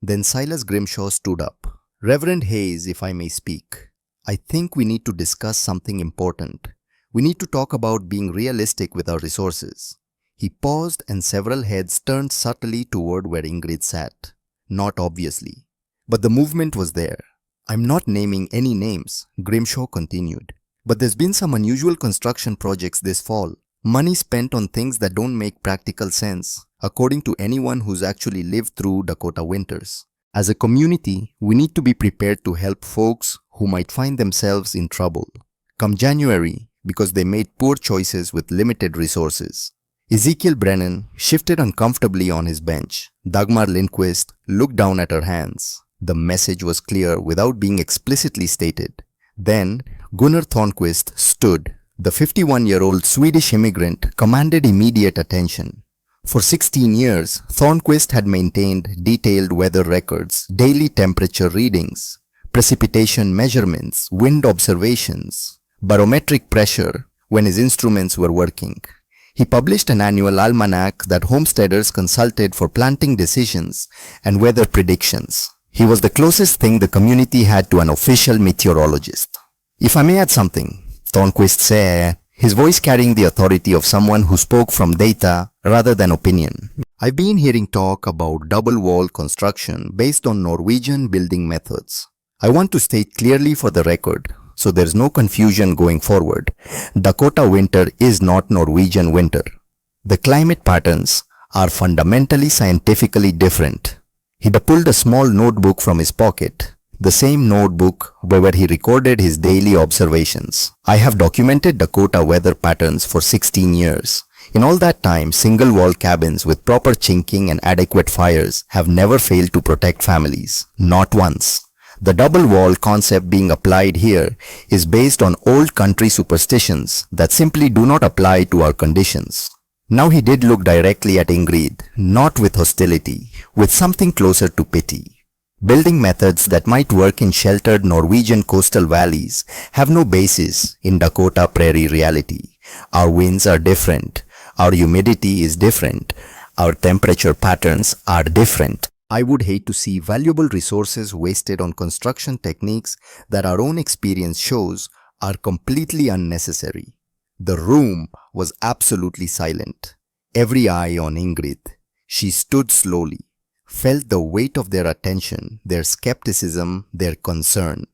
Speaker 1: Then Silas Grimshaw stood up. "Reverend Hayes, if I may speak, I think we need to discuss something important. We need to talk about being realistic with our resources." He paused and several heads turned subtly toward where Ingrid sat. Not obviously, but the movement was there. "I'm not naming any names," Grimshaw continued, "but there's been some unusual construction projects this fall. Money spent on things that don't make practical sense, according to anyone who's actually lived through Dakota winters. As a community, we need to be prepared to help folks who might find themselves in trouble come January because they made poor choices with limited resources." Ezekiel Brennan shifted uncomfortably on his bench. Dagmar Lindquist looked down at her hands. The message was clear without being explicitly stated. Then Gunnar Thornquist stood. The 51-year-old Swedish immigrant commanded immediate attention. For 16 years, Thornquist had maintained detailed weather records, daily temperature readings, precipitation measurements, wind observations, barometric pressure when his instruments were working. He published an annual almanac that homesteaders consulted for planting decisions and weather predictions. He was the closest thing the community had to an official meteorologist. If I may add something, Thornquist said, his voice carrying the authority of someone who spoke from data rather than opinion. I've been hearing talk about double wall construction based on Norwegian building methods. I want to state clearly for the record, so there's no confusion going forward. Dakota winter is not Norwegian winter. The climate patterns are fundamentally scientifically different. He pulled a small notebook from his pocket, the same notebook where he recorded his daily observations. I have documented Dakota weather patterns for 16 years. In all that time, single-wall cabins with proper chinking and adequate fires have never failed to protect families. Not once. The double-wall concept being applied here is based on old country superstitions that simply do not apply to our conditions. Now he did look directly at Ingrid, not with hostility, with something closer to pity. Building methods that might work in sheltered Norwegian coastal valleys have no basis in Dakota prairie reality. Our winds are different. Our humidity is different. Our temperature patterns are different. I would hate to see valuable resources wasted on construction techniques that our own experience shows are completely unnecessary. The room was absolutely silent. Every eye on Ingrid. She stood slowly, felt the weight of their attention, their skepticism, their concern.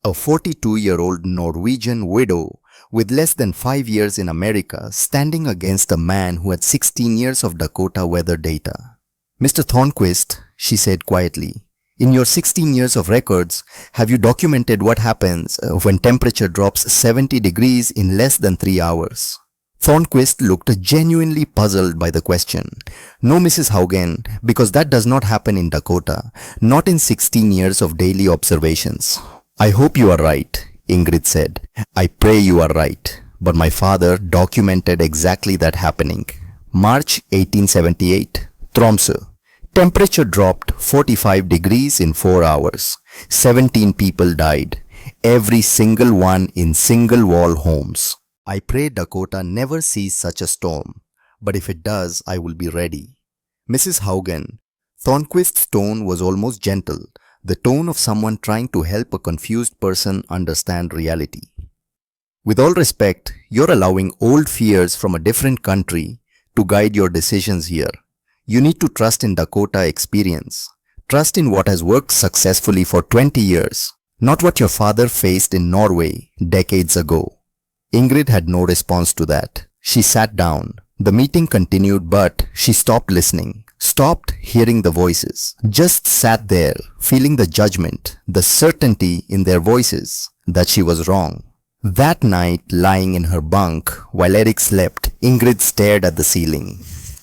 Speaker 1: A 42-year-old Norwegian widow with less than 5 years in America standing against a man who had 16 years of Dakota weather data. Mr. Thornquist, she said quietly, in your 16 years of records, have you documented what happens when temperature drops 70 degrees in less than 3 hours? Thornquist looked genuinely puzzled by the question. No, Mrs. Haugen, because that does not happen in Dakota, not in 16 years of daily observations. I hope you are right, Ingrid said. I pray you are right, but my father documented exactly that happening. March 1878, Tromsø. Temperature dropped 45 degrees in 4 hours. 17 people died, every single one in single-wall homes. I pray Dakota never sees such a storm, but if it does, I will be ready. Mrs. Haugen, Thornquist's tone was almost gentle, the tone of someone trying to help a confused person understand reality. With all respect, you're allowing old fears from a different country to guide your decisions here. You need to trust in Dakota experience. Trust in what has worked successfully for 20 years, not what your father faced in Norway decades ago. Ingrid had no response to that. She sat down. The meeting continued, but she stopped listening, stopped hearing the voices, just sat there, feeling the judgment, the certainty in their voices that she was wrong. That night, lying in her bunk while Eric slept, Ingrid stared at the ceiling.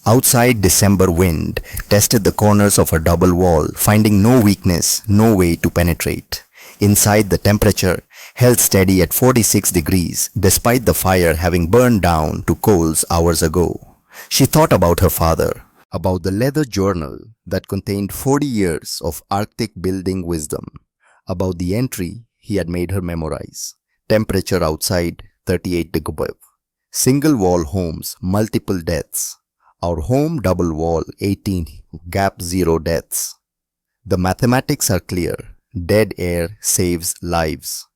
Speaker 1: Outside, December wind tested the corners of her double wall, finding no weakness, no way to penetrate. Inside, the temperature held steady at 46 degrees, despite the fire having burned down to coals hours ago. She thought about her father, about the leather journal that contained 40 years of Arctic building wisdom, about the entry he had made her memorize. Temperature outside, 38 degrees. Single wall homes, multiple deaths. Our home double wall, 18, gap 0 deaths. The mathematics are clear. Dead air saves lives.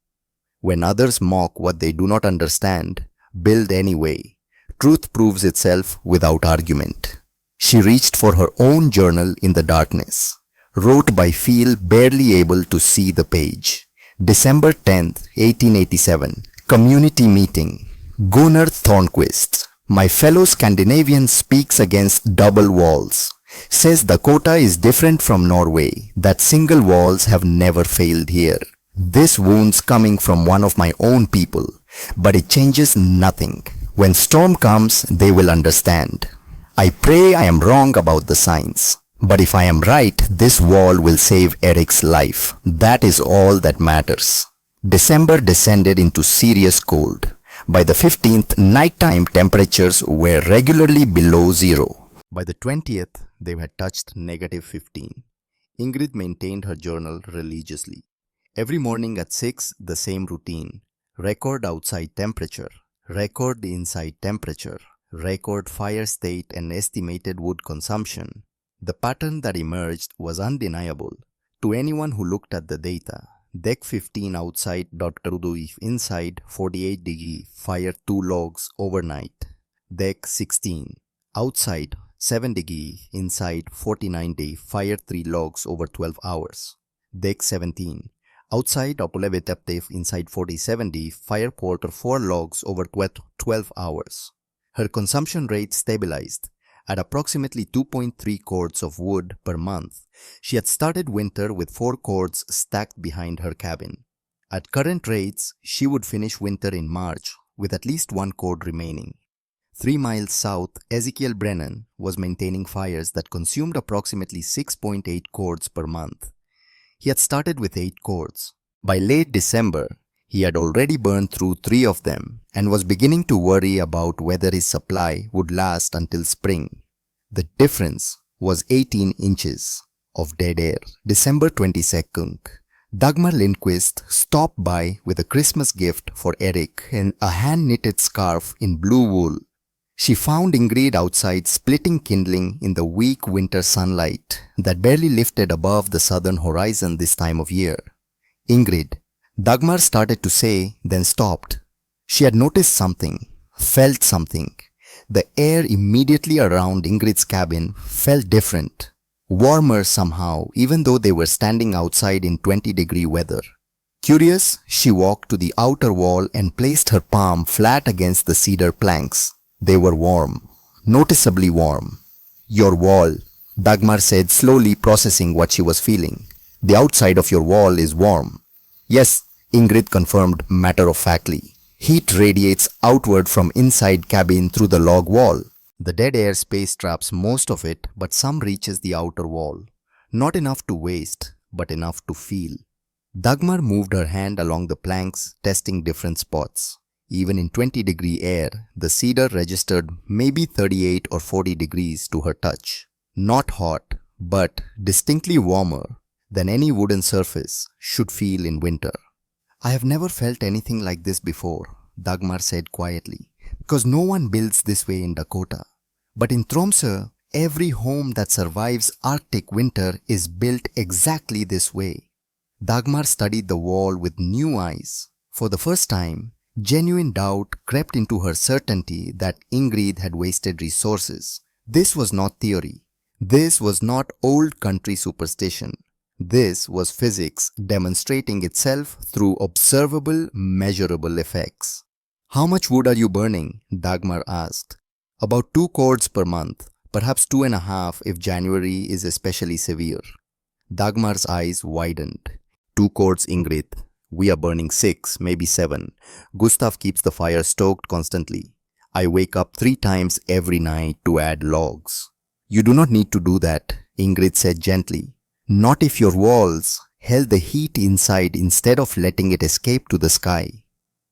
Speaker 1: When others mock what they do not understand, build anyway. Truth proves itself without argument. She reached for her own journal in the darkness. Wrote by feel barely able to see the page. December 10th, 1887. Community meeting. Gunnar Thornquist, my fellow Scandinavian, speaks against double walls. Says Dakota is different from Norway, that single walls have never failed here. This wound's coming from one of my own people, but it changes nothing. When storm comes, they will understand. I pray I am wrong about the science, but if I am right, this wall will save Eric's life. That is all that matters. December descended into serious cold. By the 15th, nighttime temperatures were regularly below zero. By the 20th, they had touched -15. Ingrid maintained her journal religiously. Every morning at 6, the same routine. Record outside temperature, record the inside temperature, record fire state and estimated wood consumption. The pattern that emerged was undeniable to anyone who looked at the data. Deck 15 outside .2 inside 48 degree, fire 2 logs overnight. Deck 16 outside 7 degree, inside 49 day, fire 3 logs over 12 hours. Deck 17 outside Opulevitaptef inside 47 d, fire porter 4 logs over 12 hours. Her consumption rate stabilized at approximately 2.3 cords of wood per month. She had started winter with 4 cords stacked behind her cabin. At current rates, she would finish winter in March with at least 1 cord remaining. 3 miles south, Ezekiel Brennan was maintaining fires that consumed approximately 6.8 cords per month. He had started with 8 cords. By late December, he had already burned through 3 of them and was beginning to worry about whether his supply would last until spring. The difference was 18 inches of dead air. December 22nd, Dagmar Lindquist stopped by with a Christmas gift for Eric and a hand-knitted scarf in blue wool. She found Ingrid outside splitting kindling in the weak winter sunlight that barely lifted above the southern horizon this time of year. Ingrid, Dagmar started to say, then stopped. She had noticed something, felt something. The air immediately around Ingrid's cabin felt different, warmer somehow, even though they were standing outside in 20-degree weather. Curious, she walked to the outer wall and placed her palm flat against the cedar planks. They were warm, noticeably warm. Your wall, Dagmar said, slowly processing what she was feeling. The outside of your wall is warm. Yes, Ingrid confirmed matter-of-factly. Heat radiates outward from inside cabin through the log wall. The dead air space traps most of it, but some reaches the outer wall. Not enough to waste, but enough to feel. Dagmar moved her hand along the planks, testing different spots. Even in 20-degree air, the cedar registered maybe 38 or 40 degrees to her touch. Not hot, but distinctly warmer than any wooden surface should feel in winter. I have never felt anything like this before, Dagmar said quietly, because no one builds this way in Dakota. But in Tromsø, every home that survives Arctic winter is built exactly this way. Dagmar studied the wall with new eyes. For the first time, genuine doubt crept into her certainty that Ingrid had wasted resources. This was not theory. This was not old country superstition. This was physics demonstrating itself through observable, measurable effects. How much wood are you burning? Dagmar asked. About 2 cords per month, perhaps 2.5 if January is especially severe. Dagmar's eyes widened. 2 cords, Ingrid. We are burning 6, maybe 7. Gustav keeps the fire stoked constantly. I wake up 3 times every night to add logs. You do not need to do that, Ingrid said gently. Not if your walls held the heat inside instead of letting it escape to the sky.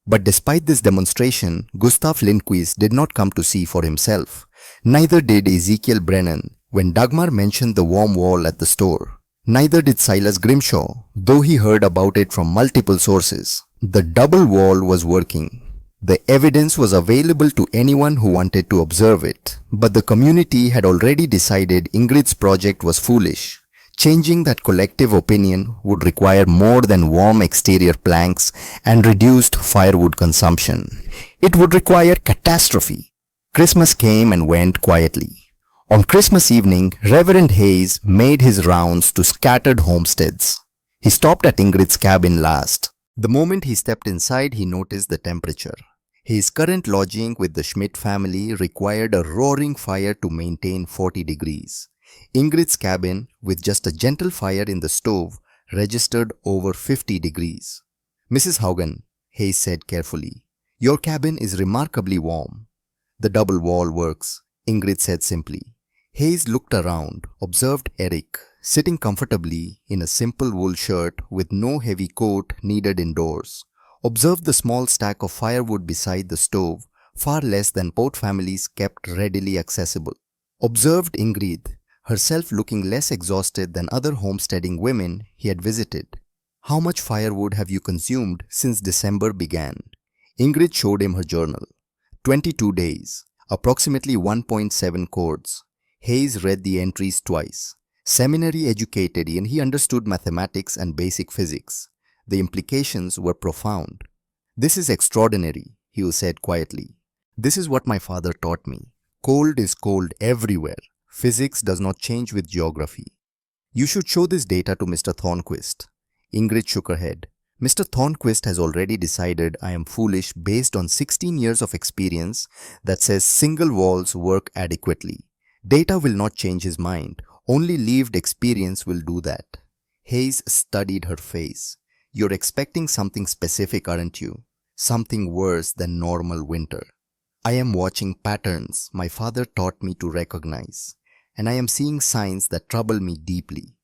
Speaker 1: But despite this demonstration, Gustav Lindquist did not come to see for himself. Neither did Ezekiel Brennan when Dagmar mentioned the warm wall at the store. Neither did Silas Grimshaw, though he heard about it from multiple sources. The double wall was working. The evidence was available to anyone who wanted to observe it. But the community had already decided Ingrid's project was foolish. Changing that collective opinion would require more than warm exterior planks and reduced firewood consumption. It would require catastrophe. Christmas came and went quietly. On Christmas evening, Reverend Hayes made his rounds to scattered homesteads. He stopped at Ingrid's cabin last. The moment he stepped inside, he noticed the temperature. His current lodging with the Schmidt family required a roaring fire to maintain 40 degrees. Ingrid's cabin, with just a gentle fire in the stove, registered over 50 degrees. Mrs. Haugen, Hayes said carefully, your cabin is remarkably warm. The double wall works, Ingrid said simply. Hayes looked around, observed Eric, sitting comfortably in a simple wool shirt with no heavy coat needed indoors. Observed the small stack of firewood beside the stove, far less than both families kept readily accessible. Observed Ingrid, herself looking less exhausted than other homesteading women he had visited. How much firewood have you consumed since December began? Ingrid showed him her journal. 22 days, approximately 1.7 cords. Hayes read the entries twice. Seminary educated and he understood mathematics and basic physics. The implications were profound. This is extraordinary, Hugh said quietly. This is what my father taught me. Cold is cold everywhere. Physics does not change with geography. You should show this data to Mr. Thornquist. Ingrid shook her head. Mr. Thornquist has already decided I am foolish based on 16 years of experience that says single walls work adequately. Data will not change his mind. Only lived experience will do that. Hayes studied her face. You're expecting something specific, aren't you? Something worse than normal winter. I am watching patterns my father taught me to recognize. And I am seeing signs that trouble me deeply.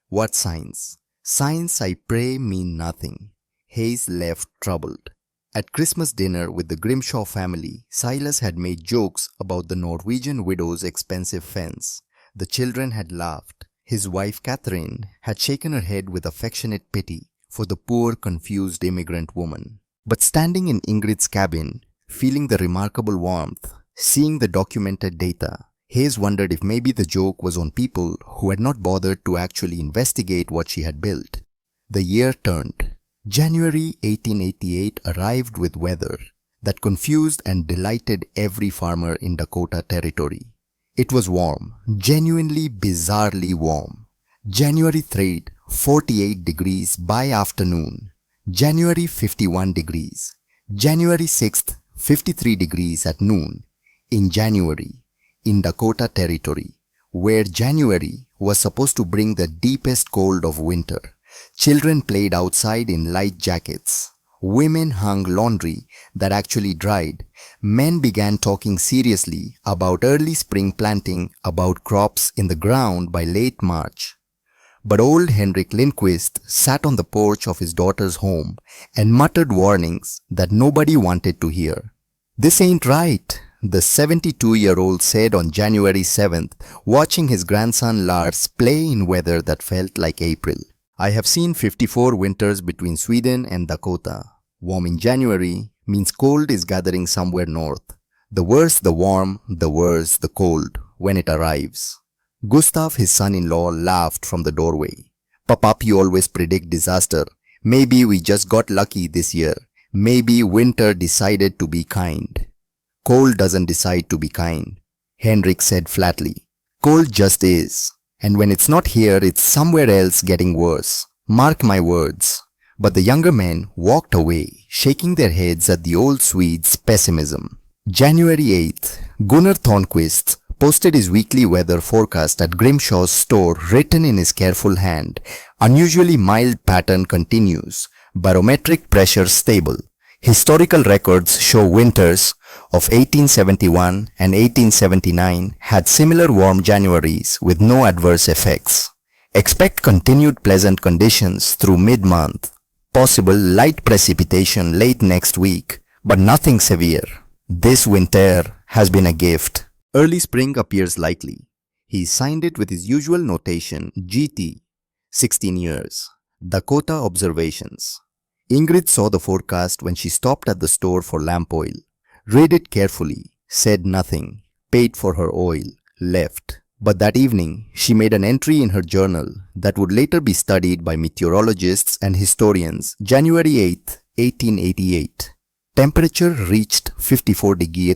Speaker 1: What signs? Signs I pray mean nothing. Hayes left troubled. At Christmas dinner with the Grimshaw family, Silas had made jokes about the Norwegian widow's expensive fence. The children had laughed. His wife Catherine had shaken her head with affectionate pity for the poor, confused immigrant woman. But standing in Ingrid's cabin, feeling the remarkable warmth, seeing the documented data, Hayes wondered if maybe the joke was on people who had not bothered to actually investigate what she had built. The year turned. January 1888 arrived with weather that confused and delighted every farmer in Dakota Territory. It was warm, genuinely bizarrely warm. January 3rd, 48 degrees by afternoon. January 51 degrees. January 6th, 53 degrees at noon. In January, in Dakota Territory, where January was supposed to bring the deepest cold of winter. Children played outside in light jackets. Women hung laundry that actually dried. Men began talking seriously about early spring planting, about crops in the ground by late March. But old Henrik Lindquist sat on the porch of his daughter's home and muttered warnings that nobody wanted to hear. "This ain't right," the 72-year-old said on January 7th, watching his grandson Lars play in weather that felt like April. "I have seen 54 winters between Sweden and Dakota. Warm in January means cold is gathering somewhere north. The worse the warm, the worse the cold when it arrives." Gustav, his son-in-law, laughed from the doorway. "Papap, you always predict disaster. Maybe we just got lucky this year. Maybe winter decided to be kind." "Cold doesn't decide to be kind," Henrik said flatly. "Cold just is. And when it's not here, it's somewhere else getting worse. Mark my words." But the younger men walked away, shaking their heads at the old Swede's pessimism. January 8th, Gunnar Thornquist posted his weekly weather forecast at Grimshaw's store, written in his careful hand. Unusually mild pattern continues. Barometric pressure stable. Historical records show winters of 1871 and 1879 had similar warm Januaries with no adverse effects. Expect continued pleasant conditions through mid-month. Possible light precipitation late next week, but nothing severe. This winter has been a gift. Early spring appears likely. He signed it with his usual notation, GT, 16 years. Dakota Observations. Ingrid saw the forecast when she stopped at the store for lamp oil. Read it carefully, said nothing, paid for her oil, left. But that evening, she made an entry in her journal that would later be studied by meteorologists and historians. January 8, 1888. Temperature reached 54 degrees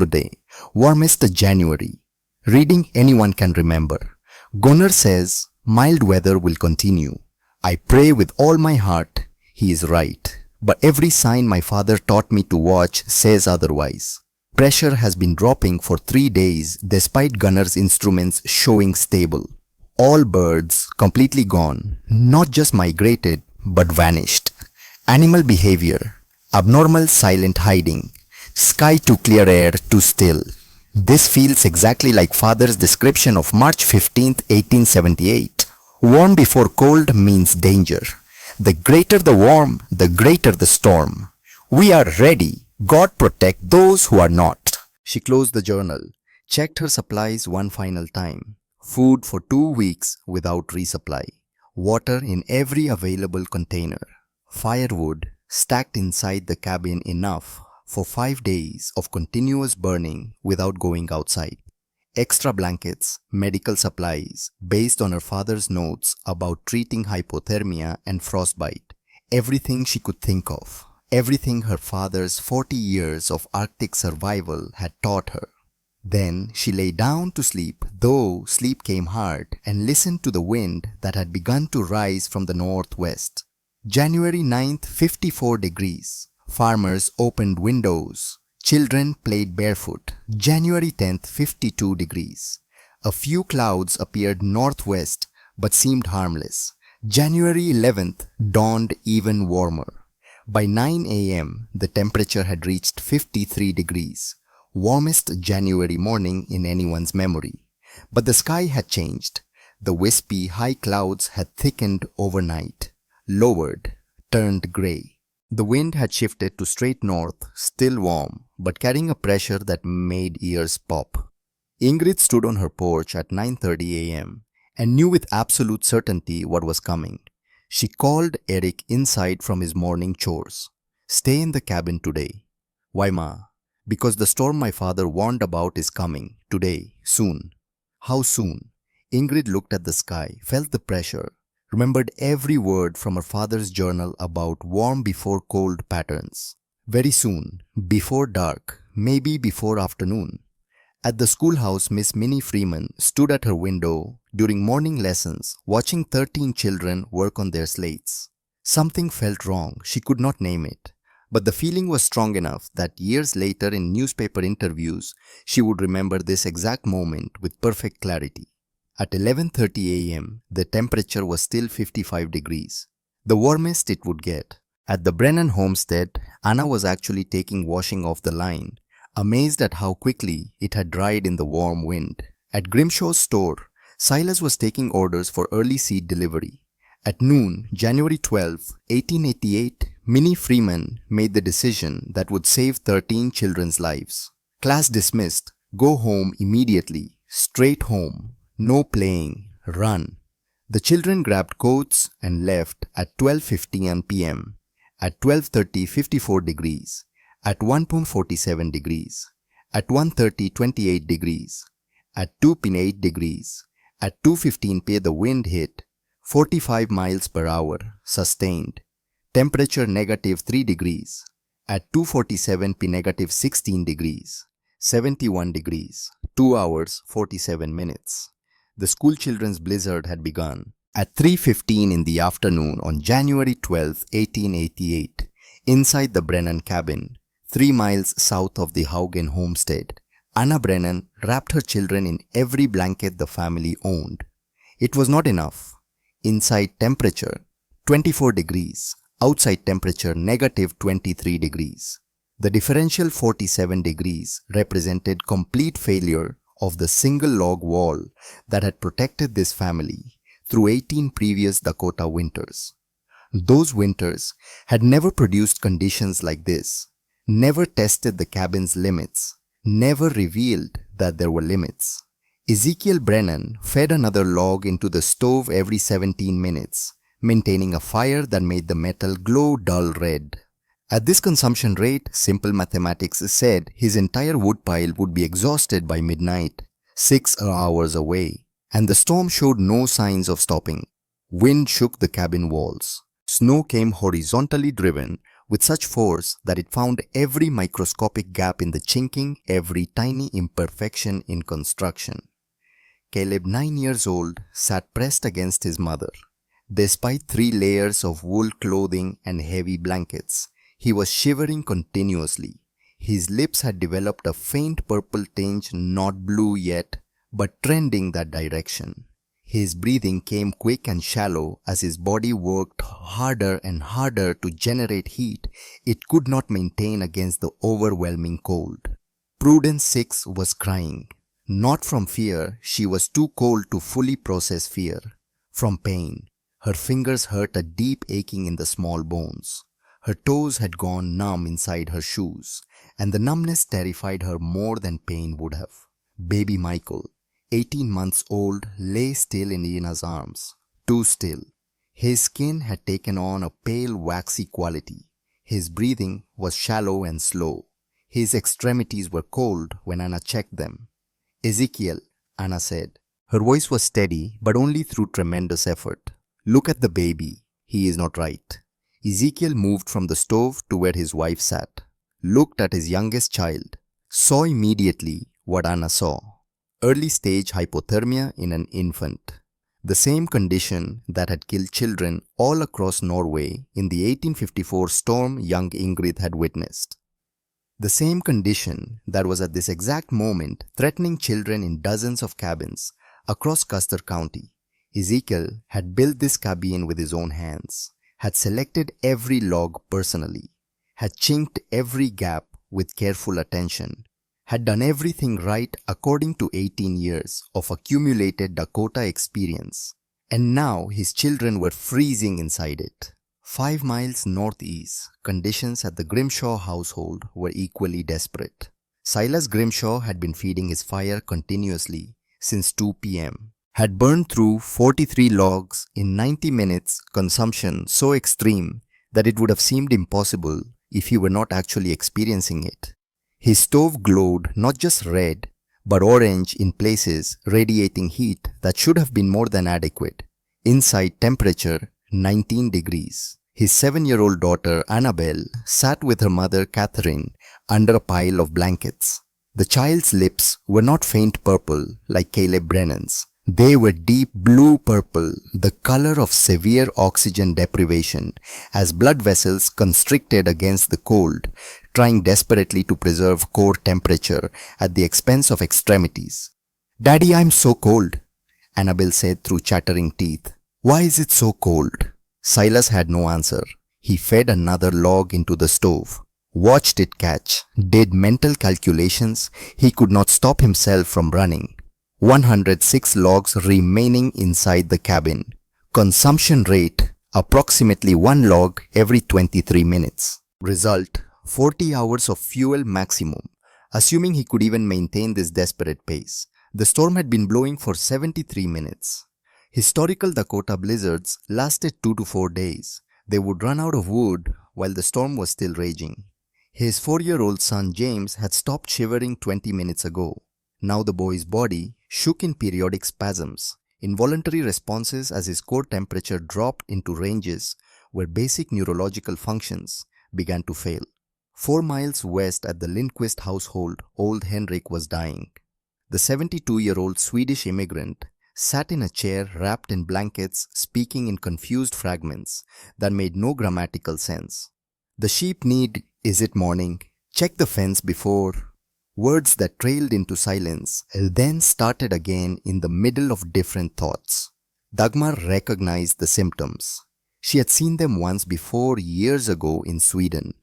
Speaker 1: day, warmest January. Reading anyone can remember. Gunnar says, mild weather will continue. I pray with all my heart. He is right. But every sign my father taught me to watch says otherwise. Pressure has been dropping for 3 days despite Gunnar's instruments showing stable. All birds completely gone, not just migrated, but vanished. Animal behavior, abnormal silent hiding, sky too clear, air too still. This feels exactly like father's description of March 15, 1878. Warm before cold means danger. The greater the warm, the greater the storm. We are ready. God protect those who are not. She closed the journal, checked her supplies one final time. Food for 2 weeks without resupply. Water in every available container. Firewood stacked inside the cabin enough for 5 days of continuous burning without going outside. Extra blankets, medical supplies, based on her father's notes about treating hypothermia and frostbite. Everything she could think of. Everything her father's 40 years of Arctic survival had taught her. Then she lay down to sleep, though sleep came hard, and listened to the wind that had begun to rise from the northwest. January 9th, 54 degrees. Farmers opened windows. Children played barefoot. January 10th, 52 degrees. A few clouds appeared northwest but seemed harmless. January 11th dawned even warmer. By 9 a.m., the temperature had reached 53 degrees. Warmest January morning in anyone's memory. But the sky had changed. The wispy high clouds had thickened overnight, lowered, turned grey. The wind had shifted to straight north, still warm, but carrying a pressure that made ears pop. Ingrid stood on her porch at 9:30 a.m. and knew with absolute certainty what was coming. She called Eric inside from his morning chores. "Stay in the cabin today." "Why, Ma?" "Because the storm my father warned about is coming. Today. Soon." "How soon?" Ingrid looked at the sky, felt the pressure, remembered every word from her father's journal about warm before cold patterns. "Very soon. Before dark. Maybe before afternoon." At the schoolhouse, Miss Minnie Freeman stood at her window during morning lessons, watching 13 children work on their slates. Something felt wrong. She could not name it. But the feeling was strong enough that years later in newspaper interviews, she would remember this exact moment with perfect clarity. At 11:30 a.m., the temperature was still 55 degrees, the warmest it would get. At the Brennan homestead, Anna was actually taking washing off the line, amazed at how quickly it had dried in the warm wind. At Grimshaw's store, Silas was taking orders for early seed delivery. At noon, January 12, 1888, Minnie Freeman made the decision that would save 13 children's lives. "Class dismissed. Go home immediately. Straight home. No playing. Run." The children grabbed coats and left at 12:15 p.m. At 12:30, 54 degrees. At 1 p.m., 47 degrees. At 1:30, 28 degrees. At 2 p.m., 8 degrees. At 2:15 p.m., the wind hit 45 miles per hour, sustained. Temperature -3 degrees. At 2:47 p.m., -16 degrees. 71 degrees. 2 hours, 47 minutes. The school children's blizzard had begun. At 3:15 in the afternoon on January 12, 1888, inside the Brennan cabin, 3 miles south of the Haugen homestead, Anna Brennan wrapped her children in every blanket the family owned. It was not enough. Inside temperature, 24 degrees. Outside temperature, -23 degrees. The differential 47 degrees represented complete failure of the single log wall that had protected this family through 18 previous Dakota winters. Those winters had never produced conditions like this, never tested the cabin's limits, never revealed that there were limits. Ezekiel Brennan fed another log into the stove every 17 minutes, maintaining a fire that made the metal glow dull red. At this consumption rate, simple mathematics said his entire woodpile would be exhausted by midnight, 6 hours away, and the storm showed no signs of stopping. Wind shook the cabin walls. Snow came horizontally driven with such force that it found every microscopic gap in the chinking, every tiny imperfection in construction. Caleb, 9 years old, sat pressed against his mother. Despite 3 layers of wool clothing and heavy blankets, he was shivering continuously. His lips had developed a faint purple tinge, not blue yet, but trending that direction. His breathing came quick and shallow as his body worked harder and harder to generate heat it could not maintain against the overwhelming cold. Prudence 6 was crying. Not from fear, she was too cold to fully process fear. From pain, her fingers hurt a deep aching in the small bones. Her toes had gone numb inside her shoes, and the numbness terrified her more than pain would have. Baby Michael, 18 months old, lay still in Ina's arms, too still. His skin had taken on a pale waxy quality. His breathing was shallow and slow. His extremities were cold when Anna checked them. Ezekiel, Anna said. Her voice was steady, but only through tremendous effort. Look at the baby. He is not right. Ezekiel moved from the stove to where his wife sat, looked at his youngest child, saw immediately what Anna saw. Early stage hypothermia in an infant. The same condition that had killed children all across Norway in the 1854 storm young Ingrid had witnessed. The same condition that was at this exact moment threatening children in dozens of cabins across Custer County. Ezekiel had built this cabin with his own hands, had selected every log personally, had chinked every gap with careful attention, had done everything right according to 18 years of accumulated Dakota experience, and now his children were freezing inside it. 5 miles northeast, conditions at the Grimshaw household were equally desperate. Silas Grimshaw had been feeding his fire continuously since 2 p.m., had burned through 43 logs in 90 minutes, consumption so extreme that it would have seemed impossible if he were not actually experiencing it. His stove glowed not just red, but orange in places, radiating heat that should have been more than adequate. Inside, temperature 19 degrees. His 7-year-old daughter Annabelle sat with her mother Catherine under a pile of blankets. The child's lips were not faint purple like Caleb Brennan's. They were deep blue purple, the color of severe oxygen deprivation, as blood vessels constricted against the cold, trying desperately to preserve core temperature at the expense of extremities. "Daddy, I'm so cold," Annabelle said through chattering teeth. "Why is it so cold?" Silas had no answer. He fed another log into the stove, watched it catch, did mental calculations. He could not stop himself from running. 106 logs remaining inside the cabin. Consumption rate approximately 1 log every 23 minutes. Result, 40 hours of fuel maximum, assuming he could even maintain this desperate pace. The storm had been blowing for 73 minutes. Historical Dakota blizzards lasted 2 to 4 days. They would run out of wood while the storm was still raging. His 4-year-old son James had stopped shivering 20 minutes ago. Now the boy's body shook in periodic spasms, involuntary responses as his core temperature dropped into ranges where basic neurological functions began to fail. 4 miles west at the Lindquist household, old Henrik was dying. The 72-year-old Swedish immigrant sat in a chair wrapped in blankets, speaking in confused fragments that made no grammatical sense. "The sheep need, is it morning? Check the fence before..." Words that trailed into silence, then started again in the middle of different thoughts. Dagmar recognized the symptoms. She had seen them once before years ago in Sweden.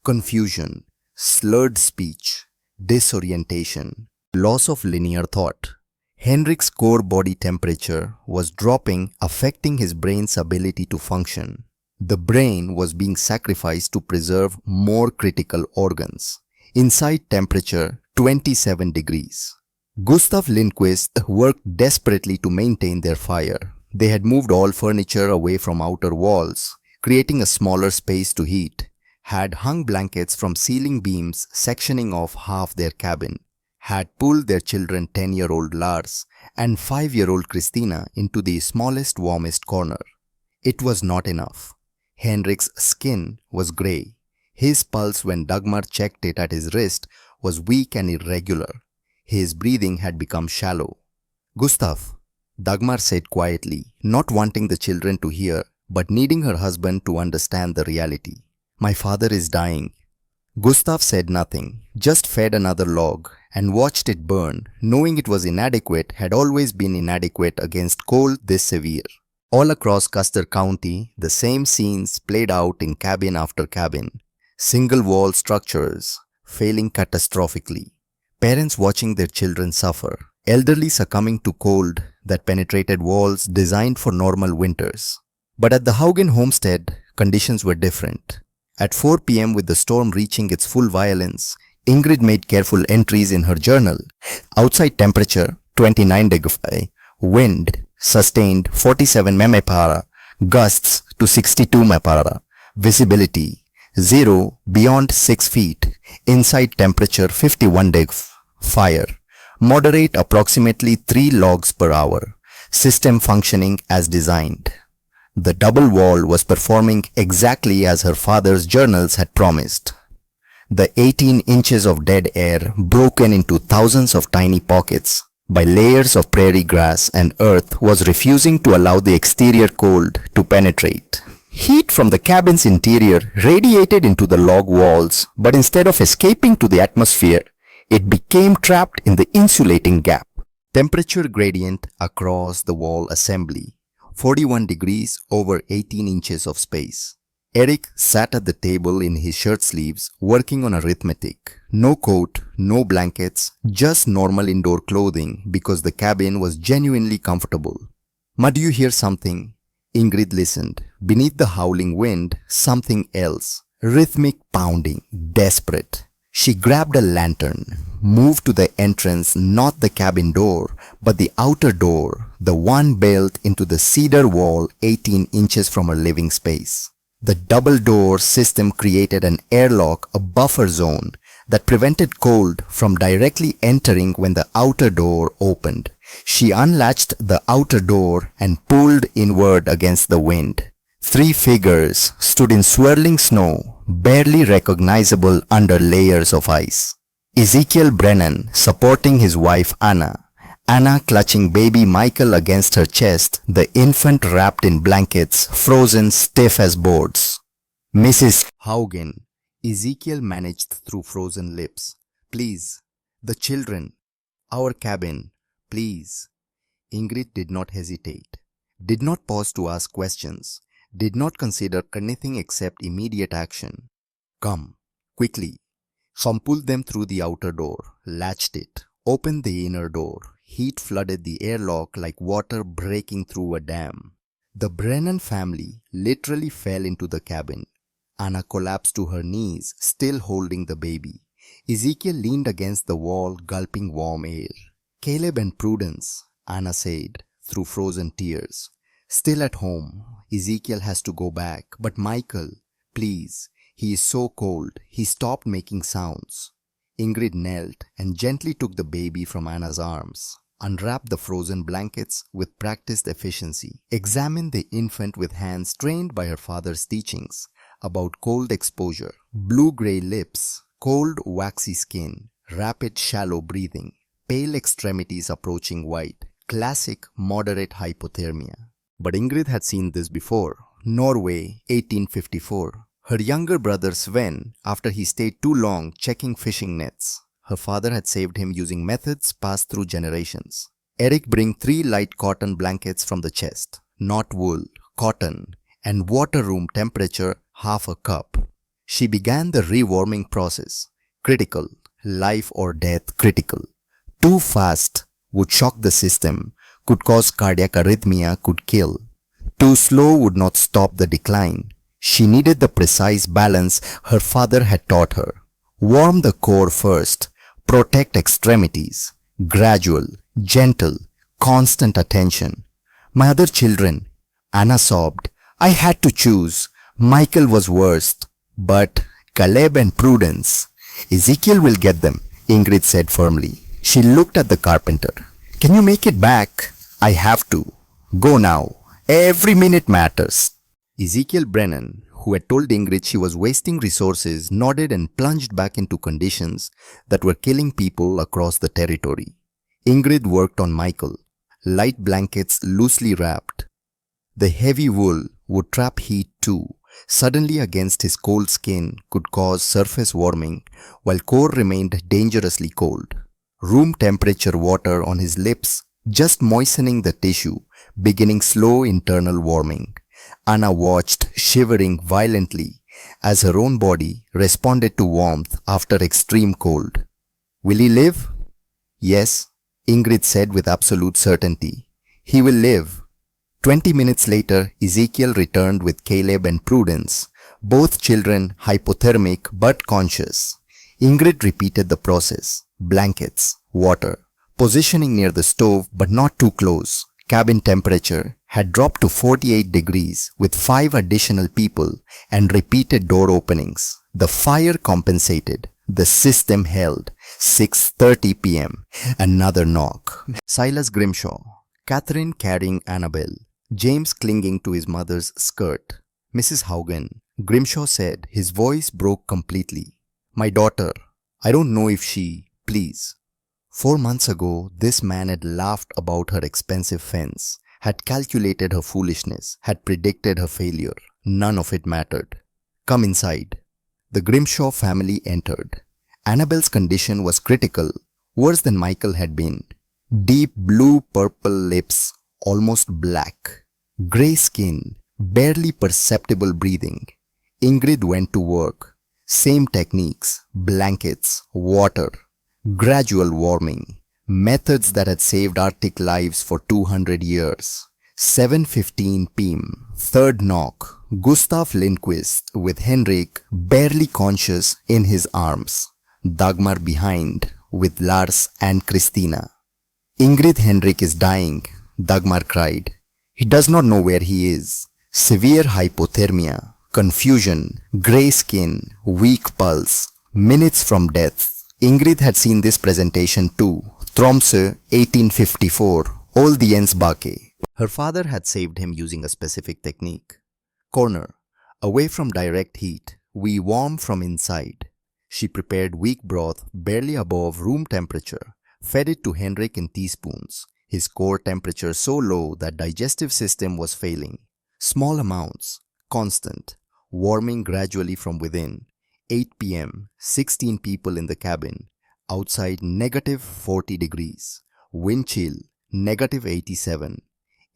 Speaker 1: Confusion, slurred speech, disorientation, loss of linear thought. Henrik's core body temperature was dropping, affecting his brain's ability to function. The brain was being sacrificed to preserve more critical organs. Inside, temperature 27 degrees. Gustav Lindquist worked desperately to maintain their fire. They had moved all furniture away from outer walls, creating a smaller space to heat, had hung blankets from ceiling beams sectioning off half their cabin, had pulled their children 10-year-old Lars and 5-year-old Christina into the smallest, warmest corner. It was not enough. Henrik's skin was grey. His pulse when Dagmar checked it at his wrist was weak and irregular. His breathing had become shallow. "Gustav," Dagmar said quietly, not wanting the children to hear, but needing her husband to understand the reality. "My father is dying." Gustav said nothing, just fed another log and watched it burn, knowing it was inadequate, had always been inadequate against cold this severe. All across Custer County, the same scenes played out in cabin after cabin. Single-wall structures failing catastrophically. Parents watching their children suffer. Elderly succumbing to cold that penetrated walls designed for normal winters. But at the Haugen homestead, conditions were different. At 4 p.m., with the storm reaching its full violence, Ingrid made careful entries in her journal. Outside temperature 29 degrees, wind sustained 47 mmPa, gusts to 62 mmPa, visibility 0 beyond 6 feet, inside temperature 51 degrees, fire moderate approximately 3 logs per hour, system functioning as designed. The double wall was performing exactly as her father's journals had promised. The 18 inches of dead air, broken into thousands of tiny pockets by layers of prairie grass and earth, was refusing to allow the exterior cold to penetrate. Heat from the cabin's interior radiated into the log walls, but instead of escaping to the atmosphere, it became trapped in the insulating gap. Temperature gradient across the wall assembly, 41 degrees over 18 inches of space. Eric sat at the table in his shirt sleeves, working on arithmetic. No coat, no blankets, just normal indoor clothing because the cabin was genuinely comfortable. "Ma, do you hear something?" Ingrid listened. Beneath the howling wind, something else. Rhythmic pounding, desperate. She grabbed a lantern, moved to the entrance, not the cabin door, but the outer door, the one built into the cedar wall 18 inches from her living space. The double door system created an airlock, a buffer zone that prevented cold from directly entering when the outer door opened. She unlatched the outer door and pulled inward against the wind. 3 figures stood in swirling snow, barely recognizable under layers of ice. Ezekiel Brennan supporting his wife Anna, Anna clutching baby Michael against her chest, the infant wrapped in blankets, frozen stiff as boards. "Mrs. Haugen," Ezekiel managed through frozen lips. "Please, the children, our cabin, please." Ingrid did not hesitate, did not pause to ask questions, did not consider anything except immediate action. "Come, quickly." She pulled them through the outer door, latched it, opened the inner door. Heat flooded the airlock like water breaking through a dam. The Brennan family literally fell into the cabin. Anna collapsed to her knees, still holding the baby. Ezekiel leaned against the wall, gulping warm air. "Caleb and Prudence," Anna said, through frozen tears. "Still at home. Ezekiel has to go back. But Michael, please, he is so cold. He stopped making sounds." Ingrid knelt and gently took the baby from Anna's arms, unwrapped the frozen blankets with practiced efficiency, examined the infant with hands trained by her father's teachings about cold exposure, blue-gray lips, cold waxy skin, rapid shallow breathing, pale extremities approaching white, classic moderate hypothermia. But Ingrid had seen this before. Norway, 1854. Her younger brother Sven, after he stayed too long checking fishing nets. Her father had saved him using methods passed through generations. Eric bring 3 light cotton blankets from the chest, not wool, cotton, and water room temperature half a cup. She began the rewarming process. Critical, life or death critical. Too fast would shock the system, could cause cardiac arrhythmia, could kill. Too slow would not stop the decline. She needed the precise balance her father had taught her. Warm the core first, protect extremities, gradual, gentle, constant attention. "My other children," Anna sobbed. "I had to choose. Michael was worst, but Caleb and Prudence. Ezekiel will get them," Ingrid said firmly. She looked at the carpenter. "Can you make it back?" "I have to. Go now. Every minute matters." Ezekiel Brennan, who had told Ingrid she was wasting resources, nodded and plunged back into conditions that were killing people across the territory. Ingrid worked on Michael, light blankets loosely wrapped. The heavy wool would trap heat too. Suddenly against his cold skin could cause surface warming, while core remained dangerously cold. Room temperature water on his lips, just moistening the tissue, beginning slow internal warming. Anna watched, shivering violently, as her own body responded to warmth after extreme cold. "Will he live?" "Yes," Ingrid said with absolute certainty. He will live. 20 minutes later, Ezekiel returned with Caleb and Prudence, both children hypothermic but conscious. Ingrid repeated the process. Blankets, water, positioning near the stove but not too close. Cabin temperature had dropped to 48 degrees with 5 additional people and repeated door openings. The fire compensated. The system held. 6:30 p.m. Another knock. Silas Grimshaw. Catherine carrying Annabel. James clinging to his mother's skirt. Mrs. Haugen. Grimshaw said, his voice broke completely. My daughter. I don't know if she, please. 4 months ago, this man had laughed about her expensive fence, had calculated her foolishness, had predicted her failure. None of it mattered. Come inside. The Grimshaw family entered. Annabel's condition was critical, worse than Michael had been. Deep blue-purple lips, almost black. Grey skin, barely perceptible breathing. Ingrid went to work. Same techniques, blankets, water, gradual warming, methods that had saved Arctic lives for 200 years. 7:15 p.m. Third knock. Gustav Lindquist with Henrik barely conscious in his arms. Dagmar behind with Lars and Christina. Ingrid Henrik is dying, Dagmar cried. He does not know where he is. Severe hypothermia, confusion, grey skin, weak pulse, minutes from death. Ingrid had seen this presentation too. Tromsø, 1854, Oldiensbake. Her father had saved him using a specific technique. Corner. Away from direct heat, we warm from inside. She prepared weak broth barely above room temperature, fed it to Henrik in teaspoons, his core temperature so low that digestive system was failing. Small amounts, constant, warming gradually from within. 8 p.m., 16 people in the cabin. Outside negative 40 degrees. Wind chill, negative 87.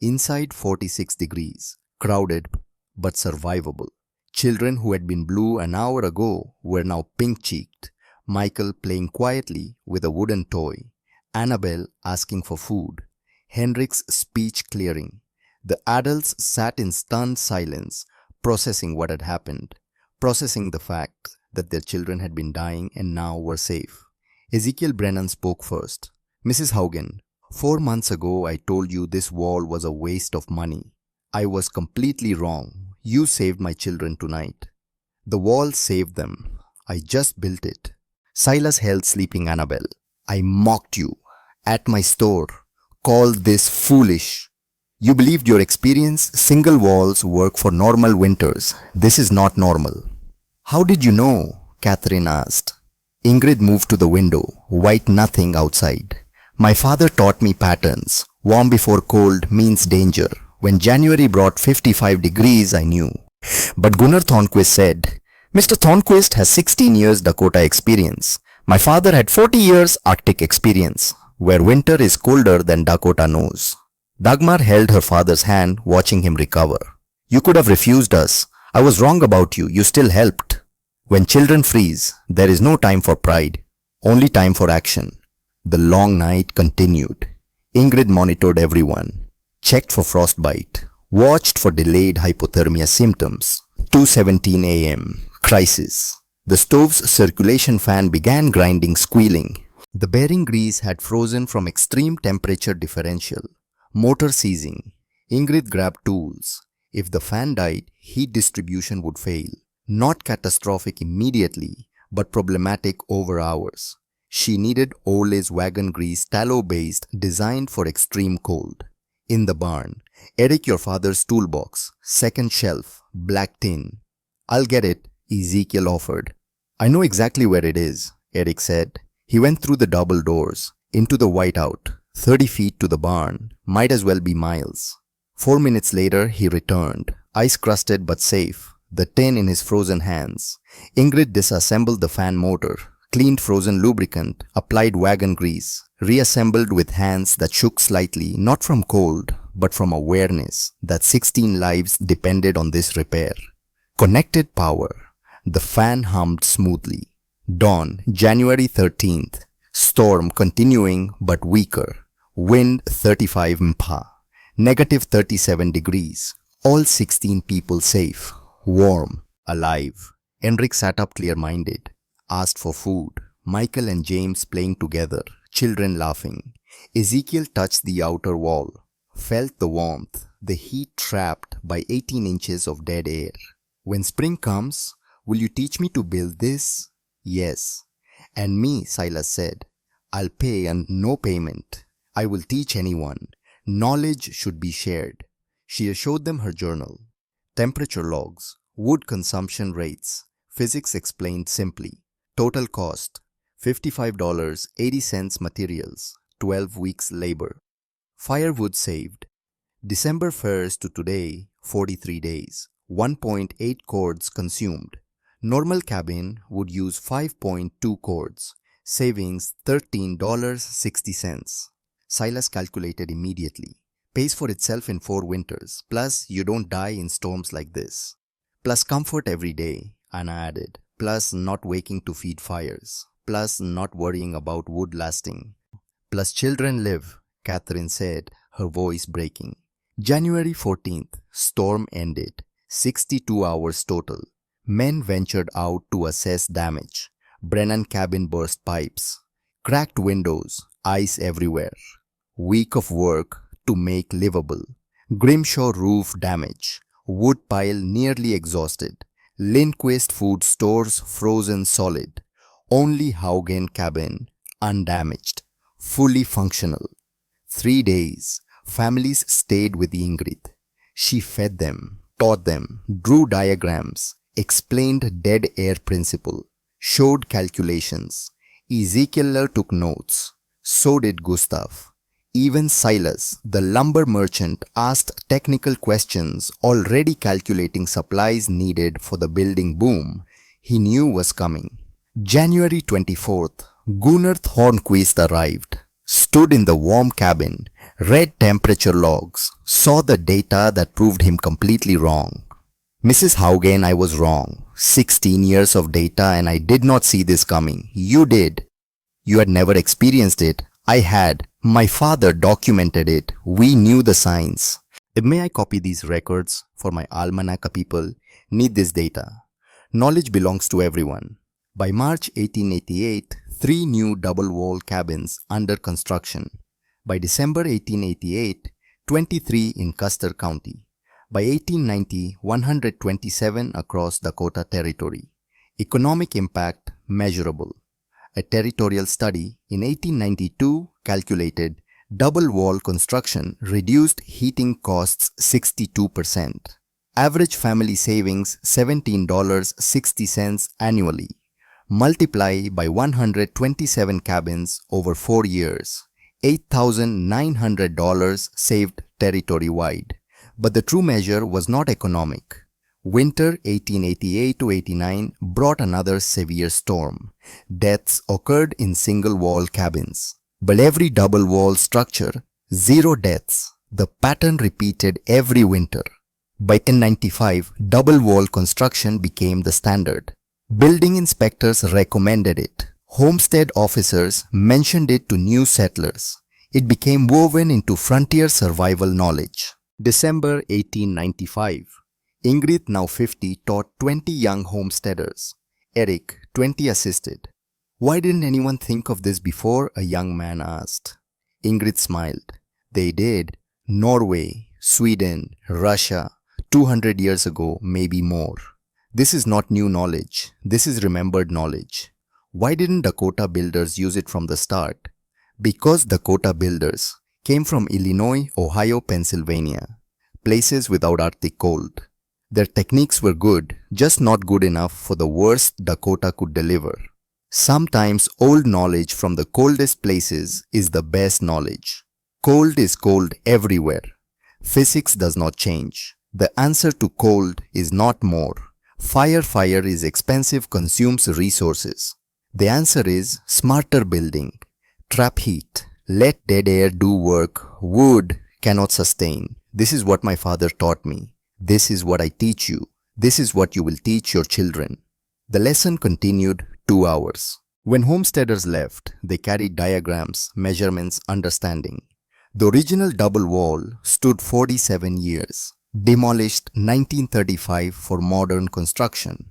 Speaker 1: Inside 46 degrees. Crowded but survivable. Children who had been blue an hour ago were now pink-cheeked. Michael playing quietly with a wooden toy. Annabel asking for food. Henrik's speech clearing. The adults sat in stunned silence, processing what had happened, processing the fact that their children had been dying and now were safe. Ezekiel Brennan spoke first. Mrs. Haugen, 4 months ago I told you this wall was a waste of money. I was completely wrong. You saved my children tonight. The wall saved them. I just built it. Silas held sleeping Annabel. I mocked you. At my store. Called this foolish. You believed your experience, single walls work for normal winters. This is not normal. How did you know? Catherine asked. Ingrid moved to the window. White nothing outside. My father taught me patterns. Warm before cold means danger. When January brought 55 degrees, I knew. But Gunnar Thornquist said, Mr. Thornquist has 16 years Dakota experience. My father had 40 years Arctic experience, where winter is colder than Dakota knows. Dagmar held her father's hand, watching him recover. You could have refused us. I was wrong about you. You still helped. When children freeze, there is no time for pride, only time for action. The long night continued. Ingrid monitored everyone. Checked for frostbite, watched for delayed hypothermia symptoms. 2:17 a.m. Crisis. The stove's circulation fan began grinding, squealing. The bearing grease had frozen from extreme temperature differential. Motor seizing. Ingrid grabbed tools. If the fan died, heat distribution would fail. Not catastrophic immediately, but problematic over hours. She needed Ole's wagon grease, tallow-based, designed for extreme cold. In the barn. Eric, your father's toolbox. Second shelf. Black tin. I'll get it, Ezekiel offered. I know exactly where it is, Eric said. He went through the double doors, into the whiteout. 30 feet to the barn. Might as well be miles. 4 minutes later, he returned. Ice-crusted but safe. The tin in his frozen hands. Ingrid disassembled the fan motor. Cleaned frozen lubricant. Applied wagon grease. Reassembled with hands that shook slightly, not from cold, but from awareness that 16 lives depended on this repair. Connected power. The fan hummed smoothly. Dawn, January 13th. Storm continuing but weaker. Wind 35 mph. -37 degrees. All 16 people safe, warm, alive. Enric sat up clear-minded, asked for food. Michael and James playing together, children laughing. Ezekiel touched the outer wall, felt the warmth, the heat trapped by 18 inches of dead air. When spring comes, will you teach me to build this? Yes. And me, Silas said. I'll pay and no payment. I will teach anyone. Knowledge should be shared. She showed them her journal. Temperature logs, wood consumption rates, physics explained simply. Total cost, $55.80 materials, 12 weeks labor. Firewood saved. December 1st to today, 43 days. 1.8 cords consumed. Normal cabin would use 5.2 cords. Savings $13.60. Silas calculated immediately. Pays for itself in 4 winters. Plus, you don't die in storms like this. Plus comfort every day, Anna added. Plus not waking to feed fires. Plus not worrying about wood lasting. Plus children live, Catherine said, her voice breaking. January 14th, storm ended. 62 hours total. Men ventured out to assess damage. Brennan cabin burst pipes. Cracked windows, ice everywhere. Week of work to make livable. Grimshaw roof damage. Wood pile nearly exhausted. Lindquist food stores frozen solid. Only Haugen cabin undamaged. Fully functional. 3 days. Families stayed with Ingrid. She fed them, taught them, drew diagrams, explained dead air principle, showed calculations. Ezekiel took notes. So did Gustav. Even Silas, the lumber merchant, asked technical questions, already calculating supplies needed for the building boom he knew was coming. January 24th, Gunnar Thornquist arrived, stood in the warm cabin, read temperature logs, saw the data that proved him completely wrong. Mrs. Haugen, I was wrong. 16 years of data and I did not see this coming. You did. You had never experienced it. I had. My father documented it. We knew the signs. May I copy these records for my almanac people? Need this data. Knowledge belongs to everyone. By March 1888, 3 new double-wall cabins under construction. By December 1888, 23 in Custer County. By 1890, 127 across Dakota Territory. Economic impact measurable. A territorial study in 1892 calculated double-wall construction reduced heating costs 62%. Average family savings $17.60 annually. Multiply by 127 cabins over 4 years. $8,900 saved territory-wide. But the true measure was not economic. Winter 1888-89 brought another severe storm. Deaths occurred in single-wall cabins. But every double-wall structure, 0 deaths. The pattern repeated every winter. By 1895, double-wall construction became the standard. Building inspectors recommended it. Homestead officers mentioned it to new settlers. It became woven into frontier survival knowledge. December 1895. Ingrid, now 50, taught 20 young homesteaders. Eric, 20, assisted. Why didn't anyone think of this before? A young man asked. Ingrid smiled. They did. Norway, Sweden, Russia, 200 years ago, maybe more. This is not new knowledge. This is remembered knowledge. Why didn't Dakota builders use it from the start? Because Dakota builders came from Illinois, Ohio, Pennsylvania, places without Arctic cold. Their techniques were good, just not good enough for the worst Dakota could deliver. Sometimes old knowledge from the coldest places is the best knowledge. Cold is cold everywhere. Physics does not change. The answer to cold is not more. Fire is expensive, consumes resources. The answer is smarter building. Trap heat. Let dead air do work. Wood cannot sustain. This is what my father taught me. This is what I teach you. This is what you will teach your children. The lesson continued 2 hours. When homesteaders left, they carried diagrams, measurements, understanding. The original double wall stood 47 years, demolished 1935 for modern construction.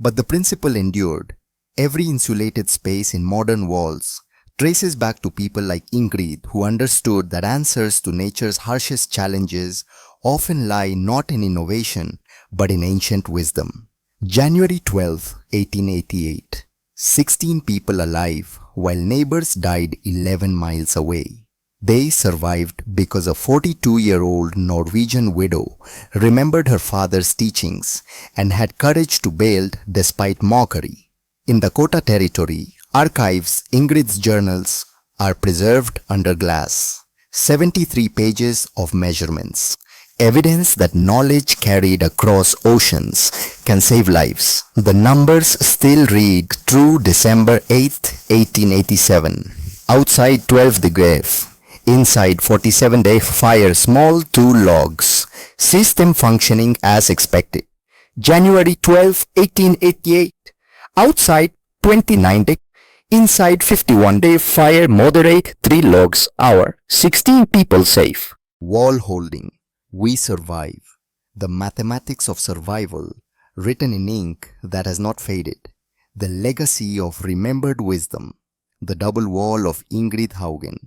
Speaker 1: But the principle endured. Every insulated space in modern walls traces back to people like Ingrid, who understood that answers to nature's harshest challenges often lie not in innovation but in ancient wisdom. January 12, 1888. 16 people alive while neighbors died 11 miles away. They survived because a 42-year-old Norwegian widow remembered her father's teachings and had courage to build despite mockery. In the Kota territory, archives Ingrid's journals are preserved under glass. 73 pages of measurements. Evidence that knowledge carried across oceans can save lives. The numbers still read true December 8, 1887. Outside 12 degrees. Inside 47-day fire small 2 logs. System functioning as expected. January 12, 1888. Outside 29 day. Inside 51-day fire moderate 3 logs hour. 16 people safe. Wall holding. We survive. The mathematics of survival written in ink that has not faded. The legacy of remembered wisdom. The double wall of Ingrid Haugen.